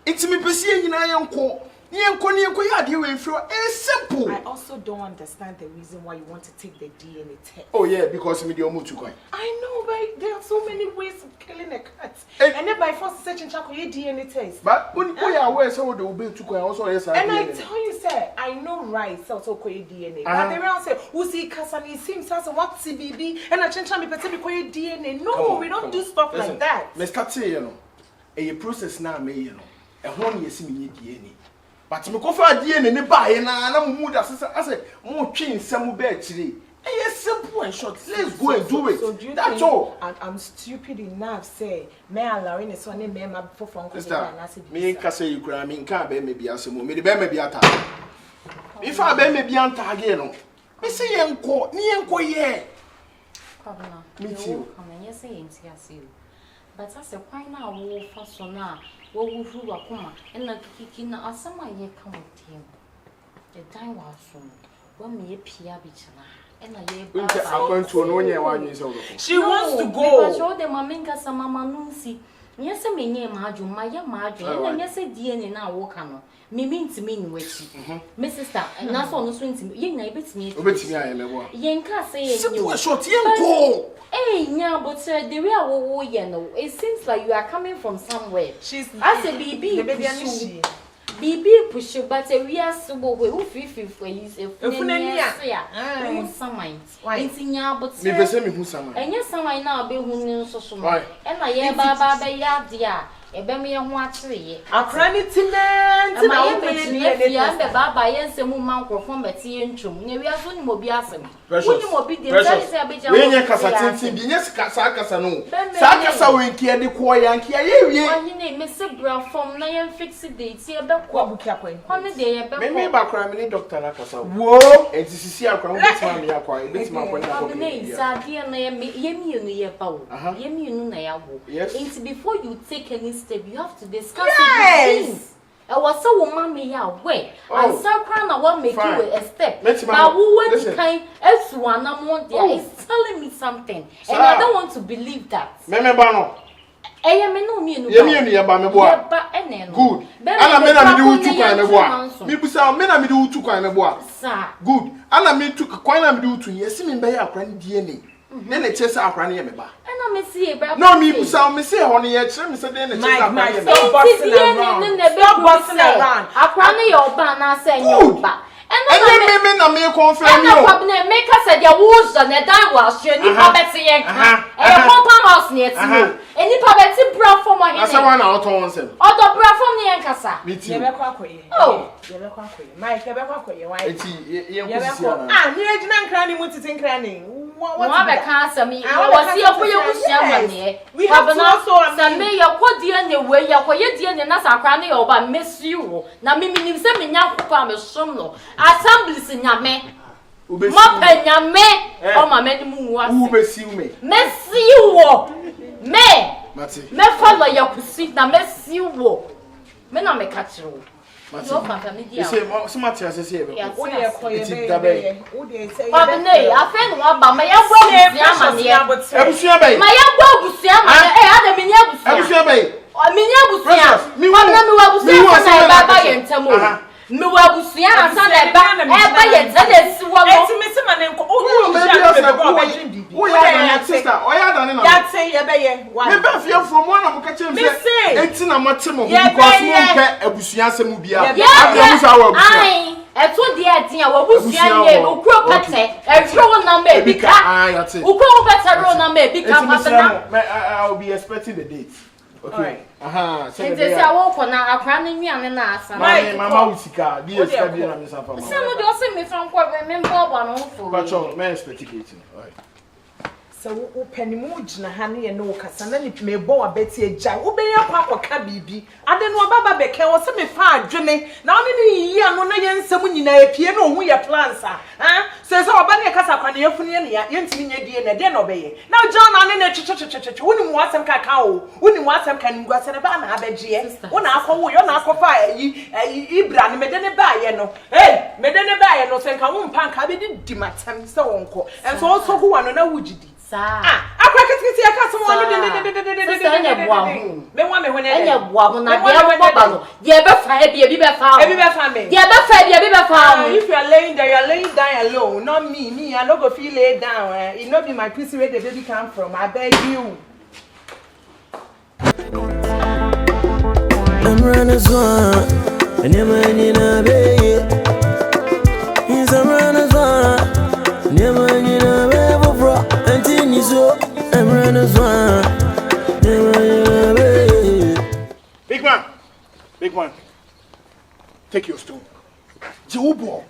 it's me pesi nyina yenko ya de we fro simple. I also don't understand the reason why you want to take the DNA test. Oh yeah, because me the omutu coin. I know, but there are so many ways of killing a cat. And then by force searching chako your DNA test. But when you are aware so the obe to coin also yes. And I tell you sir, I know right so ko DNA. But they will say who see kasani seems as what CBB and I change me person ko DNA. No, we don't do stuff like that. Me start say you know. A process na me you know. E ho na yesi me DNA. But me kofa DNA ne ba ye na mu da say mo twi nsam ba akire. It's simple and short. Let's go and do it. So do you That's all. I'm stupid enough say me allowing this one me ma for phone call me can say you cry me can be maybe asemo me be maybe ata. If I be maybe anta again no. Me say yenko, ni yenko ye. Pabna. Me too. Come and yes say enti ase. But as a kwai na wo fa so na wo wufu akoma na kiki na asama ye ka wotem. The time was so. Wa me pia bi chana. She wants to go. Because all the maminga sa mama nunsi. Yes, I mean, Maya Marjo, and yes, a DNA now walk on. Me mean to mean which Mrs. Star, and that's all no swing to me. You neighbors me. Yanka say, short go. Eh, yeah, but sir, the real you it seems like you are coming from somewhere. She's as a baby. Bibi push but we are so who feel for his if some it's in your but me be say me hu some and yes some I now be who so so and I hear baba be ya dia e be me ho atere akranity man ti na be ya be baba yensem man krofon beti entwom ne wi aso ni mo bi asem woni mo bi de say be ja we nya kasa tintin bi nya kasa no sa kasa we nkia de ko yankia ye wie ani ne me se bra form na yen fix date e be ko buki akwan ono de ye be me ba kra me ni doctor na kasa wo entisisi akwa mo betima me akwa e betima akwa na ko ne isa dia na ye mi enu ye ba wo ye mi enu na ya wo enti before you take any step you have to discuss it with I was so mommy ya way and so crown I want make you a step but who when kind as one am there is telling me something and I don't want to believe that me ba no Eya me no me no. Ye me ya ba me boa. Ye ba ene no. Good. Ana me na me do utu kwan me boa. Me busa me na me do utu kwan me boa. Sa. Good. Ana me tu kwan na me do utu yesi me be ya akra ne DNA. Ne ne chese akra ne ye me ba. Ana me see e ba. No me busa me say ho ne ye kire me say de ne chese akra ne ye me. Stop bossing around. Akra ne ye oba na say nye oba. And na me confirm you. And make us say there was on the die was you ni pa beti yen ka. E compound house ni eti no. E ni pa beti bra form o Asa wan na auto won sem. Odo bra form ni yen kasa. Ye be kwa koye. Oh, ye be kwa koye. Mike ye be kwa koye wan. Eti ye kusia na. Ah, ni ejina nkra ni mutiti nkra ni. Wa be kan asami. Wa si akoye kusia mane. We have to also say me ye kodie ne we ye koye die ne na sakra ne ye oba mesi wo. Na me nim se me nya kopa me som no. Assemblies nyame. Ma pe nyame o ma me ni mu wa. Who be see me? Mesi wo. Me. Mati. Me follow ya kusi na mesi wo. Me na me catch wo. Mati. Yo fa family dia. Say so Mati say be. Wo ye koye be. Wo de say. Abene, afen wa ba ma ya gbo busia ma ne. Abusua be. Ma ya gbo busia ma ne. Ada me nya busia. Abusua be. O me nya busia. Ma na me wa busia na ba yentamo. Me wa busia ansa na ba yentamo na si wo no. Eti me se ma ne nko. O me be asa ko. Wo ya na sister. O ya da ne na. Ya say ye be ye. Me be fie from one na mo ka chem say. Enti na mate mo because mo mpe abusua asem bia. Abusu awa abusua. Ai, eto de adin a wo busia ye okuro pete. Ehro na ma ebika. Okuro pete ro na ma ebika ma. I will be expecting the date. Okay. Say I walk on a crown in me and asa. Mama Usika, dear Scabby and Miss Papa. Somebody also me from what remember one for. But your man speculating. So open mood na hani no kasa na ni me bo abeti eja wo be yakwa akoka bibi ade no baba beke wo se me fa adwene na oni ni yi ano na ye nsem nyina epie na ohun ye plans ah se oba ne kasa kwa na yefunu ye ya yentimi nya die na de no be ye na john na ne chichichichichi woni mu asem kaka o woni mu asem kan ngwa se ne ba na abeje wo na akwo yo na akwofa ibra ne mede ne ba ye no mede ne ba ye no se nka wo mpa nka be di matem se wonko enso so ho wano na wugidi sa akwa kitikiti ya kaso mo de sister nya boa ho me wa me ho ne nya boa ho na de wo ba no de be fa e be fa me de be fa e be fa if you are laying there, you are laying down alone, not me I no go feel lay down it no be my pussy where the baby come from. I beg you. I'm running swan and you're my baby. He's a running swan and you're my baby. So I'm running swan. Big man, take your stone. Jewobo.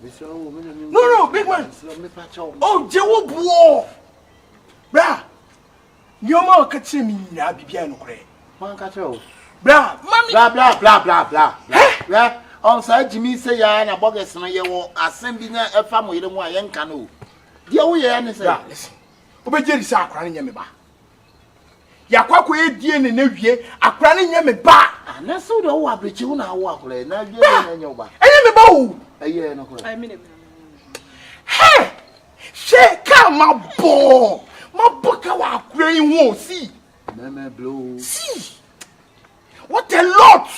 No, big man. Oh, Jewobo. Bra. Nyoma okache mi na bibia no kure. Man kache o. Bra, mami. Bra. On sa Jimmy say ya na bogus no ye wo asem bi na efa mo yire mu a ye nka no. De wo ye ne say. Listen. Obejeri sa akra ne nyame ba. Yakwakwa edie ne nawie akra ne nyame ba. Na so de wo abrechi wo na wo akra na wie na nya wo ba. Enye me ba wo. Aye no kra. I mean. Hey! She ka mabo ka wa akra yin wo see. Meme blow. See. What a lot.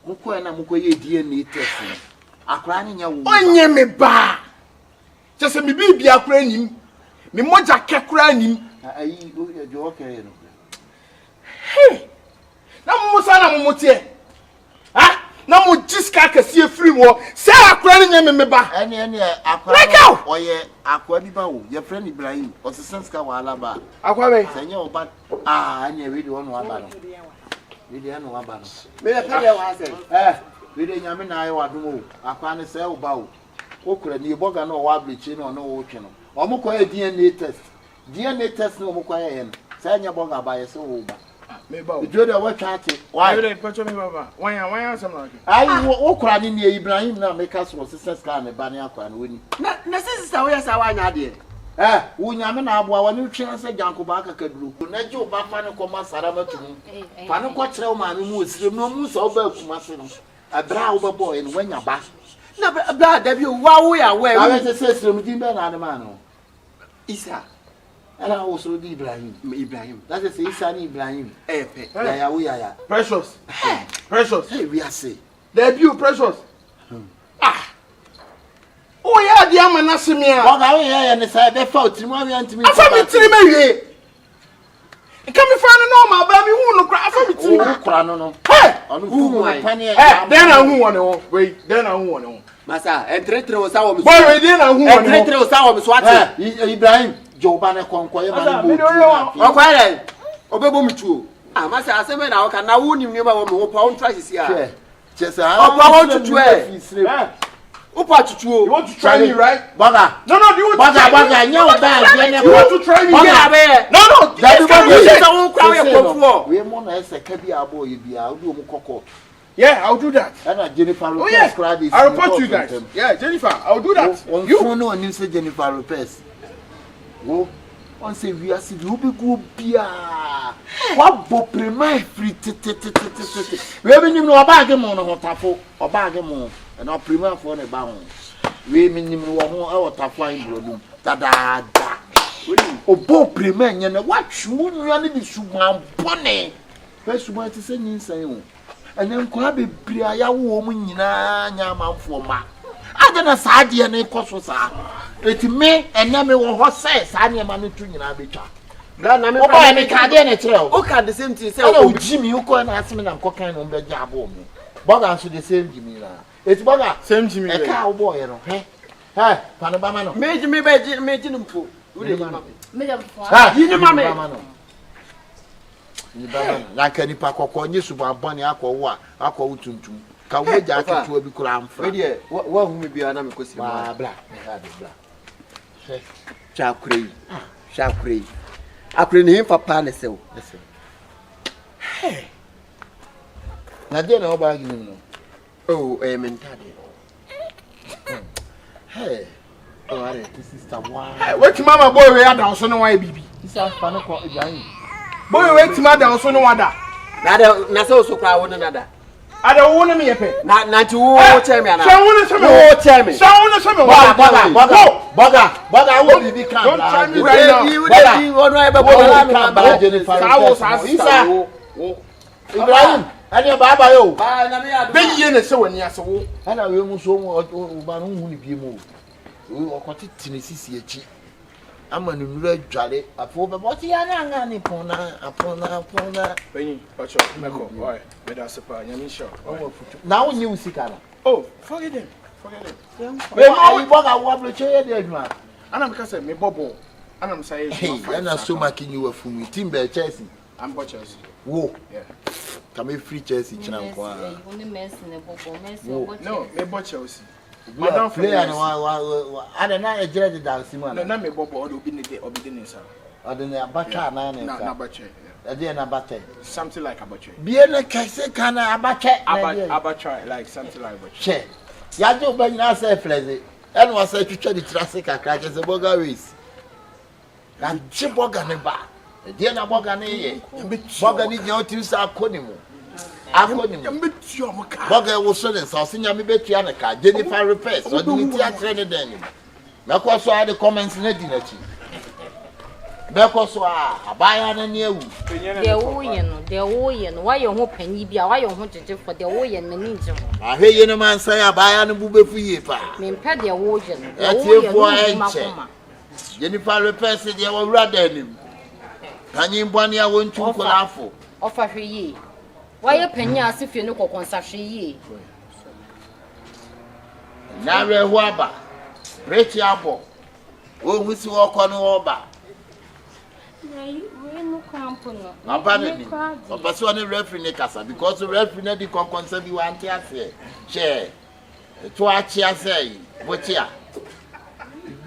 Muko na muko ye DNA test. Akra ne nya wo. Onye me ba. Just me bibi akra nim. Me moja kekura nim. Ayi o ye jo kere no. Hey! Na musa na mumotie. Ah! Na mo jiska kase free wo. Se akura ne nyame me ba. Ene akwa oye akwa bi ba wo. Ye friend Ibrahim. O se senska wa alaba. Akwa be. Se nya oba anya we de wonu aba no. We de anu aba no. Me ya kare wa se. We de nyame na aye wadom o. Akwa ne se oba o. Okura ni boga no wa blechi no no wo twe no. Omukwa DNA test. DNA test no omukwa ye no. Say nya boga ba ye se wo ba. Me ba. Ijo de wa twate. Why? Me dey pecho me baba. Wan some like. Ai wo kura ni Ibrahim na make us was sister scar ne ba ne akwa na woni. Na sister wo ya sa wa nya de. Wo nyame na aboa wa ne twe se janko ba aka kaduro. Na je oba fa ne ko masara matumu. Fa ne ko kire o ma ne mu osire no mu so oba akuma se no. Abra wo bebo e no wanya ba. Na bra da bi wa wo ya we. Awe se sire mu din be na ade ma no. Isa. And I also the Ibrahim. That is Isani Ibrahim. Precious. Precious. Hey, we are say. Debut Precious. Ah. Oh yeah, the man asimia. What are we here and say they fought him and me. I found me three me. Come me find normal baby who no cry. I found me three. Oh, cry no. Hey. Who then I who one wait, then I who one. Masa, entretre o sawo mi. Boy, wait, then I who one. Entretre o sawo mi swati. Ibrahim, Joba na konkoye ba ni bo. Okware. Obebo mi tuo. Ah, masa aseme na o ka na wo nim ni ma wo me wo pa on try sisi a. Chesa. Opa want to tuo e. Opa tutuo. You want to try me, right? Baga. No, do you want to try me? Baga, nya o ba You want to try me? No. That is won crowd e kofuo. We mo na ese ka bia boy bia, o do mo kokko. Yeah, I'll do that. And Jennifer Lopez. Oh yeah, I'll report to you guys. Yeah, Jennifer, I'll do that. You no one say Jennifer Lopez. Wo, on say we are see you be go bia. What bo prema free tete. We be nim no oba ge mo no hotafo, oba ge mo. E no prema for ne ba ho. We mi nim wo ho e hotafo an brodum. Da. Obo prema nye na watwu nua ne bi suban bone. We suban ti se nyinsan ho. And then kwa bebre aya wo mu nyina nya manfo ma adana saade ne koso sa eti me enya me wo ho sai sa ne ma no tu nyina betwa Bra na me o ba me ka de ne kire o ka the same thing say o jimi u ko na aseme na nkokan no be gya abo me boga so the same jimi na eti boga same jimi e ka wo boy no he pa no ba ma no me jimi be me jini mpo wo de ma Me dem fo. yini ma me ni ba ma na ka ni pa kokko nyi suban bone akwo tuntum ka wo ja keto bi kura amfra we de wa hu me bia na me kosi ba bla he Shakurei. Akure ni papa ne sew. Hey. Na de na oba gini no. Oh, mentade. Hey. Oh, are this sister one. Hey, wait mama boy we down so no why bibi. This is fa no ko Ibrahim. Boy wait mama down so no wada. Na se o so kwa wo nada. Ada wo na me yepe. Na ti wo che me ana. So wo na se me. Wo che me. So wo na se me. Boga wo bibi kan. Don't try me right now. You dey wo no e be boga me ba Jennifer. Isa. Ibrahim, ani baba yo. Ba na me adu. Be ye na se wani ase wo. Ana we mu so mu ba no hu ni bi mu. O ko titi sisi echi. Ama no nura dwale afo be boti ya na nga ni pona apona. Benyi, ocho, meko. Oi, me da sepa, nyami sure. Na wo nyi usika na. Oh, forget them. Me ma boga wo ablo che ye de aduma. Ana me say me bobo. Ana me say ana so makinyi wa funu team be Chelsea. I'm Chelsea. Wo. Yeah. Kame free Chelsea china kwa. Only Messi ne bobo, Messi no, me Chelsea. Madam player no wa ada na ejere de dance man. Na me bobo o obi de nsa. Ada na abacha na nsa. Na abacha. Ade na abacha. Something like abacha. Bie na kase kana abacha. Abacha like something like abacha. Che. Ya jo ba nyina say fleze. Eno wa say twitwa di trase kakra ke say burger race. Na che burger ne ba. Ade na burger ne ye. Burger ni je o ti sa akoni mu. Boga wo so den so sinya me betua na ka Jennifer Lopez so di ti atre ne den ni na ko so ade comments na di na chi be ko so abaya na ne ewu de wo ye no wa ye ho panyi bia wa ye ho jeje for de wo ye na ni je ho ahwe ye no man sai abaya no bu befu ye pa me mpa de wo je no de wo ye no makoma Jennifer Lopez de wo wura den ni kanyi mbani a wontu ko lafo ofa hwe ye why penya asifie no kokonsa hwe yi na rehu aba rechi abo o husi woko no oba we no camp no abane obaso ne referee ne kasa because the referee na di konkonsa bi wanti ase che to achi ase botia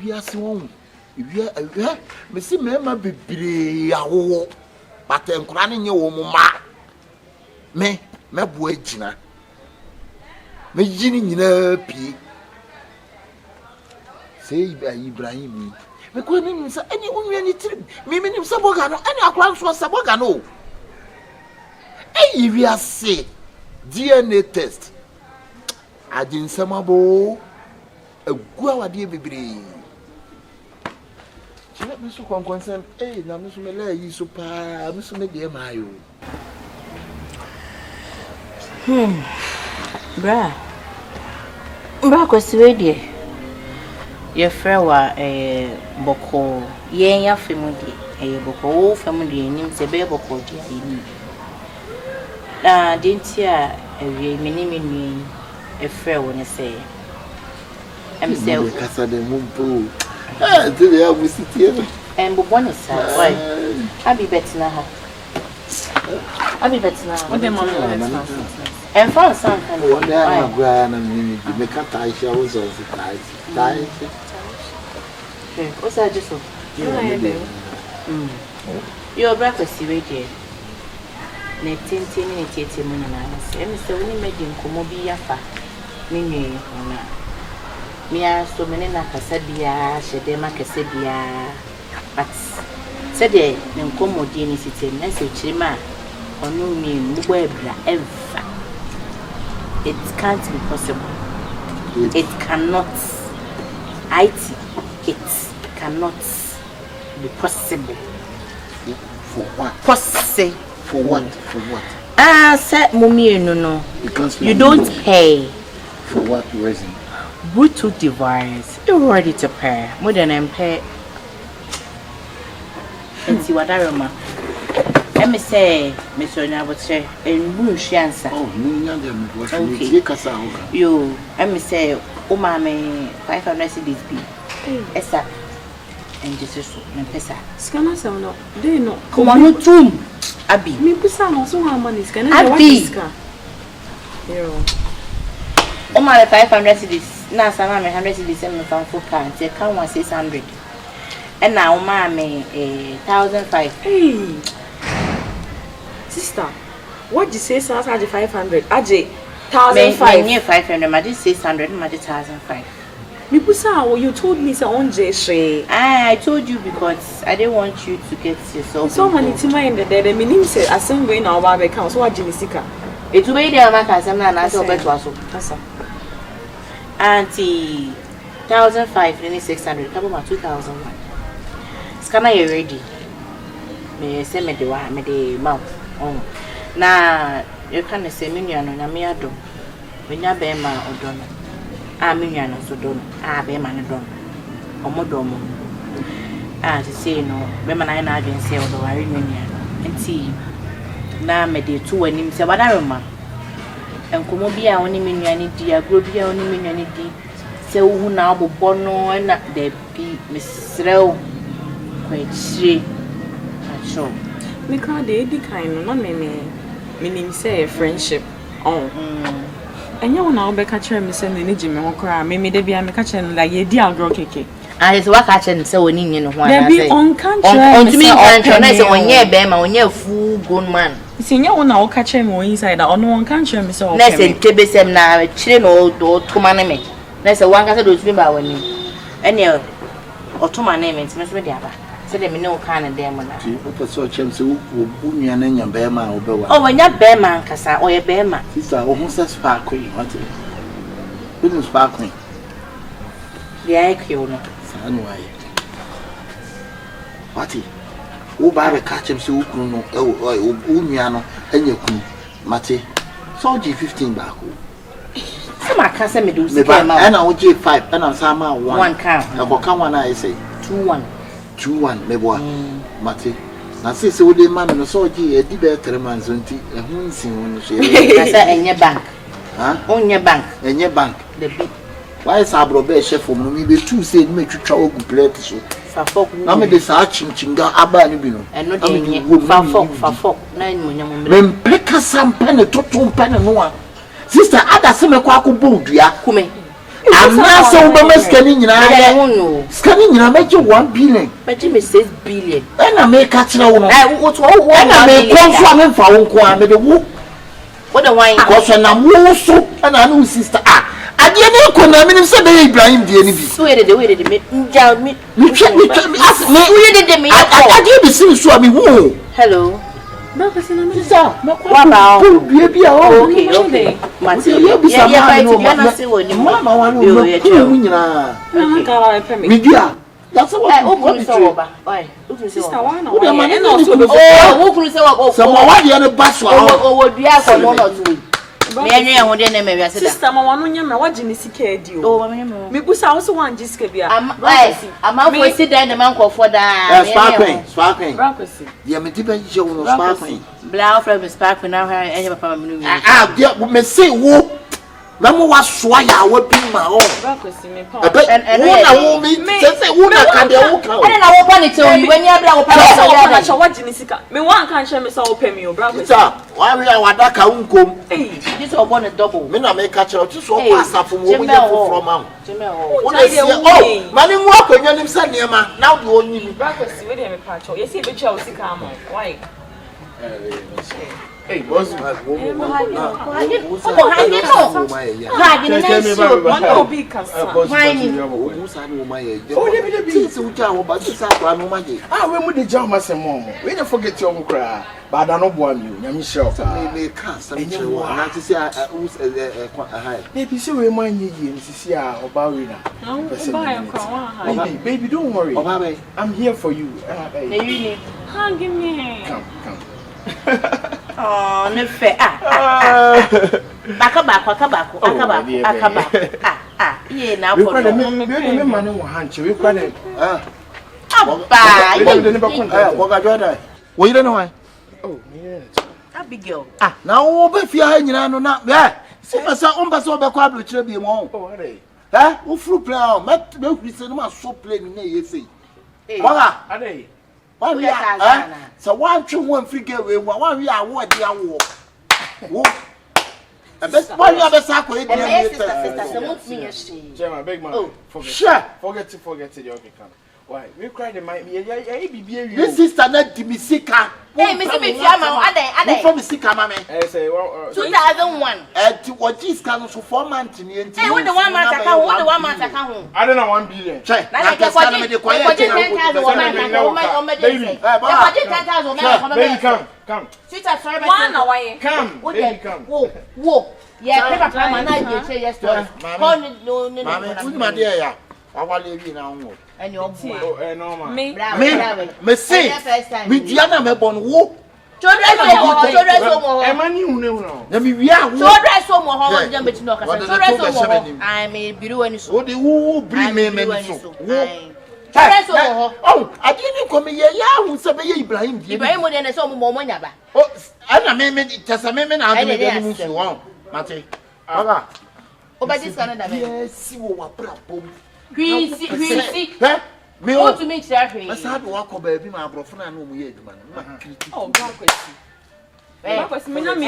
wi ase won wi me si mema bebre awo patenkura ne nye wo mu ma me bu agina me yini nyina pie sei Ibrahim me ko ni nsa ani onwe ni tiri me ni nsa boga no ani akwa nso sa boga no wi ase DNA test ajinsama bo agua wade bebre me so concern na me so me la yi so pa me so me de ma yo bra kwesi we de ye frewa boko ye ya femu de boko wo femu de nim se be boko de ni na dentia we meni frewa ne se em se kasa de mumpo did you have city and bonus why abi betina ha what the mom and for some kind of one and me cut I shall also die what's that just your breakfast ready ne tete mo na se em se woni medi nkomo bi yafa me nwe ona Mia so many na kasabia, shede ma kasabia. But said they nkomo di ni sitem na se chirima onu mi mubebra ever. It can't be possible. It cannot. It cannot be possible. For what? Possible. For what? For what? Said mummy no. Because you don't pay. For what reason? Brutal device, you're ready to pay. More than I'm pay. And see what I remember. Let me say, Miss Sonia would say, and Bush answer. Oh, okay. You, let me say, oh, mammy, 500 CDs be. Esa, and just so, and Pesa. Scanner sound up. They know. Come on, no tomb. Abi. Me Pesa also how money scanner. Abi. Hero. Oh, my 500 CDs. Now, some 100 CDs and from full car. They count 600. And now, mammy, 1,005. Hey, sister, what you say? Sounds like 500. Ajay, 1,005. Me 500. My 600. My 1,005. Me pusa, you told me so on Jay. I told you because I didn't want you to get yourself. So many to mind that the meaning say as some way now about account. So what Jimmy Sika? It will be there. My cousin and I saw better also. Auntie, 1,005. Then 600. Come on, 2,001. Scanner you ready? Me say me the one, me the mouth. Oh, na you can't say me no na me ado. Me nya be ma odono. Me nya no so dono. Be ma no dono. Omodomo. To say no, be ma na adwen say odo ware no nya. Enti na me de to anim say wadarema. Enkomo bi a oni me nya ni di agro bi a oni me nya ni di. Say wo na obobọ no na de bi mesrew. Quite sure. Because they kind no meaning say friendship. Oh. And you now be catcher me send ni Jimmy okra me dey be me catcher like ye di agro keke. And so what catcher say woni ni no ho ana say. There be on country. On to me country na say onye be ma onye full grown man. See you na o catcher me inside that on one country me say okay. Na say tebe sem na chire no do to man me. Na say wan ka say do to me ba woni. Ene otoma na me ntime so me dey aba. So they me no kind them na. What so chem say unya na nya be ma obewa. Oh, when ya be man kasa, o ye be ma. Sister, o hu say spark queen, what? Business spark queen. The IQ no. San why. What? O ba be catch him say ukunu no, unya no enya kunu. Mate. So G15 back. Some akasa me do say ma. And I G5 and I'm sama 1. 1 can. I go can one I say 2-1. 2-1 meboa mate na say we dey man no so gi e di be 3 months nti e hu nsin won so e na say enye bank onye bank the big why sabro be chef no mi be two say me twitwa ogu plate so fa fok na me de sa chinchinga aba ni bi no eno de enye fa fok na ni munya mo me mpeka sampa ne toto mpa ne no a sister ada se me kwa akobɔ dua kume amna so ubama skani nyina ya skani nyina meje 1 billion meje me 6 billion na me ka kire wo no wo to wo na me konfu a me fa wo nko a me de wo the wine ko so na wo so na no sister ade ne ko na me nim se be Ibrahim die ni bi so we de me nja me as me we de me ade bi sin so a me wo hello sister baby okay mati ya fight you na say woni mama wa no nyina media That's what Open so ba. Oi. Sister, why not? Who the man? No, so Open so. Someone what the other bus for? Oh, dia ko no no tu. Me anwe ho de na me wiase da. Sister, mama no nyama waji ni sika edi o. Oh, mama mo. Me busa wo so wan jisika bia. Ama fo si da na man kofo da. Sparkling. Brakosi. Dia me tiba je wo sparkling. Bla from sparkling now enye papa me no. Dia me say wo. Mama wa soa ya wa bi ma o. Brakosi me pa. And wo mi say wo na ka de wo ka. And na wo pa ni tell you when you bla wo pa so ya na cha waji ni sika. Me wan kan hye me so wo pa mi o Brakosi. Sir, why we are wadaka unkom. This one born a double. Me na me ka che o ti so pass up mo wo nya from am. Oh, mani mu akonwa nim sa niema na wo de onyi mi. Brakosi we dey me pa cho. Yesi be cha wo sika am. Why? Hey, boss. Why? We don't forget your cry. But I don't want you. I'm sure. Maybe so we mind you see our Barina. Baby, don't worry. I'm here for you. Give me. Come. Oh, no fair. Akaba. Yeah, now we call them money one hand. We call them. What you don't know why? Oh, yeah. Abigail. Now be fear nyina no na. See pesa on pesa be kwa bro kire bi mo. Oh, are. Wo fru play on. Me we say no ma so play ni na ye say. Wala. Are. Why we are so one true one figure we one we are what dia wo. Wo. Best why you be sa ko e dia sister, so won't me yesterday. Gemma, big man. Oh, forget. Sure. Forget it. Okay, come. Why? We cried the mic. This sister not di misika. Hey, Mr. Mifiama, ade. From misika mama. I say 2001. What is can so 4 months ni enti. Hey, what the 1 month account? What the 1 month account? I don't know 1 billion. Check. Na ke kwaji 10,000 Baby, come. Sweetheart, sorry, One away. Come. Baby, come. Whoa. Yeah, paper plan man na dey yes to. No. Mama, who my dear ya? I want to leave now. And your boy. Oh, no man. Me say. Me Diana me bon wo. Children so mo. E mani hu no. Na me wi a wo. Children so mo ho won jam beti no kasa. Children so mo. I me biru ani so. Wo de wo bri me so. Wo. Children so mo. Oh, I didn't come here ya hu se be Ibrahim. Ibrahim mo de na so mo nya ba. Oh, ana me tesa me na adu me de mu so won. Mate. Baba. Obadi sana da me. Yes, wo wa bra bom. Kwisi. Me o to make sure he. Asa do akọ ba bi ma abrofo na no mu ye eduma na. Oh, Brakosi. Brakosi me na me.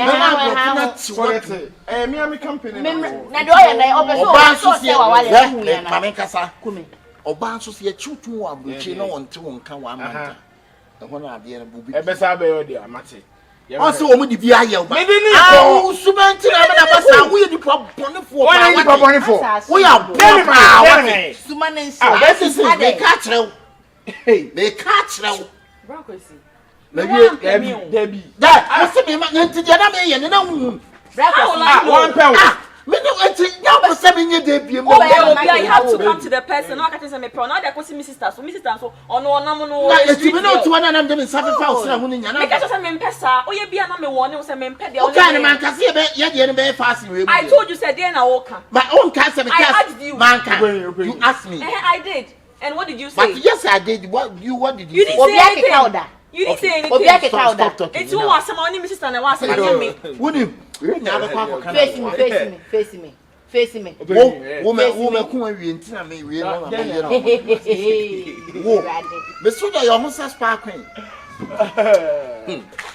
Forget it. Me am company. Na do ya na opeso so wa wale hu ya na. Mama kasa. Kumi. Oba nso se ye chutu wa abrochi na wonte wonka wa amanta. Ho na ade na bubi. E be sa be yo dia mate. Ose wo mu di bia ye ba. Me di ni ko subanti na me na basa wo ye di bonefo. Wo ye di bonefo. Wo ya bonefo. Sumanensi. That is it. They catch you. They catch you. Brakosi. Debbie. That I see me nti dia na me ye na hu. Brakosi. 1 pound. Me no enti ya bo se me nye Debbie mo. Oh, you have to come to the person. No, I can say me pro. Now they go see me sister. So me sister so ono na mo no. Na enti me no to na nam dem sacrifice na hu ni nya na. Me ka say me mpesa. O ye bia na me won o say me mpe de. O ka ni man ka se be ye de be fast we. I told you said there na o ka. But on ka se me I asked you. Man ka. You asked me. I did. And what did you say? But yes I did. What did you You didn't say anything. You didn't say anything. Obiake kauda. It's who was some only sister na was say me. Wouldn't you nya be kwa kwa. Face me. Wo me ku awie ntina me wie no na me wo. Me so da your ho sa sparkling.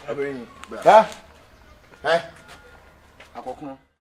Abeni. Ha? Akokun.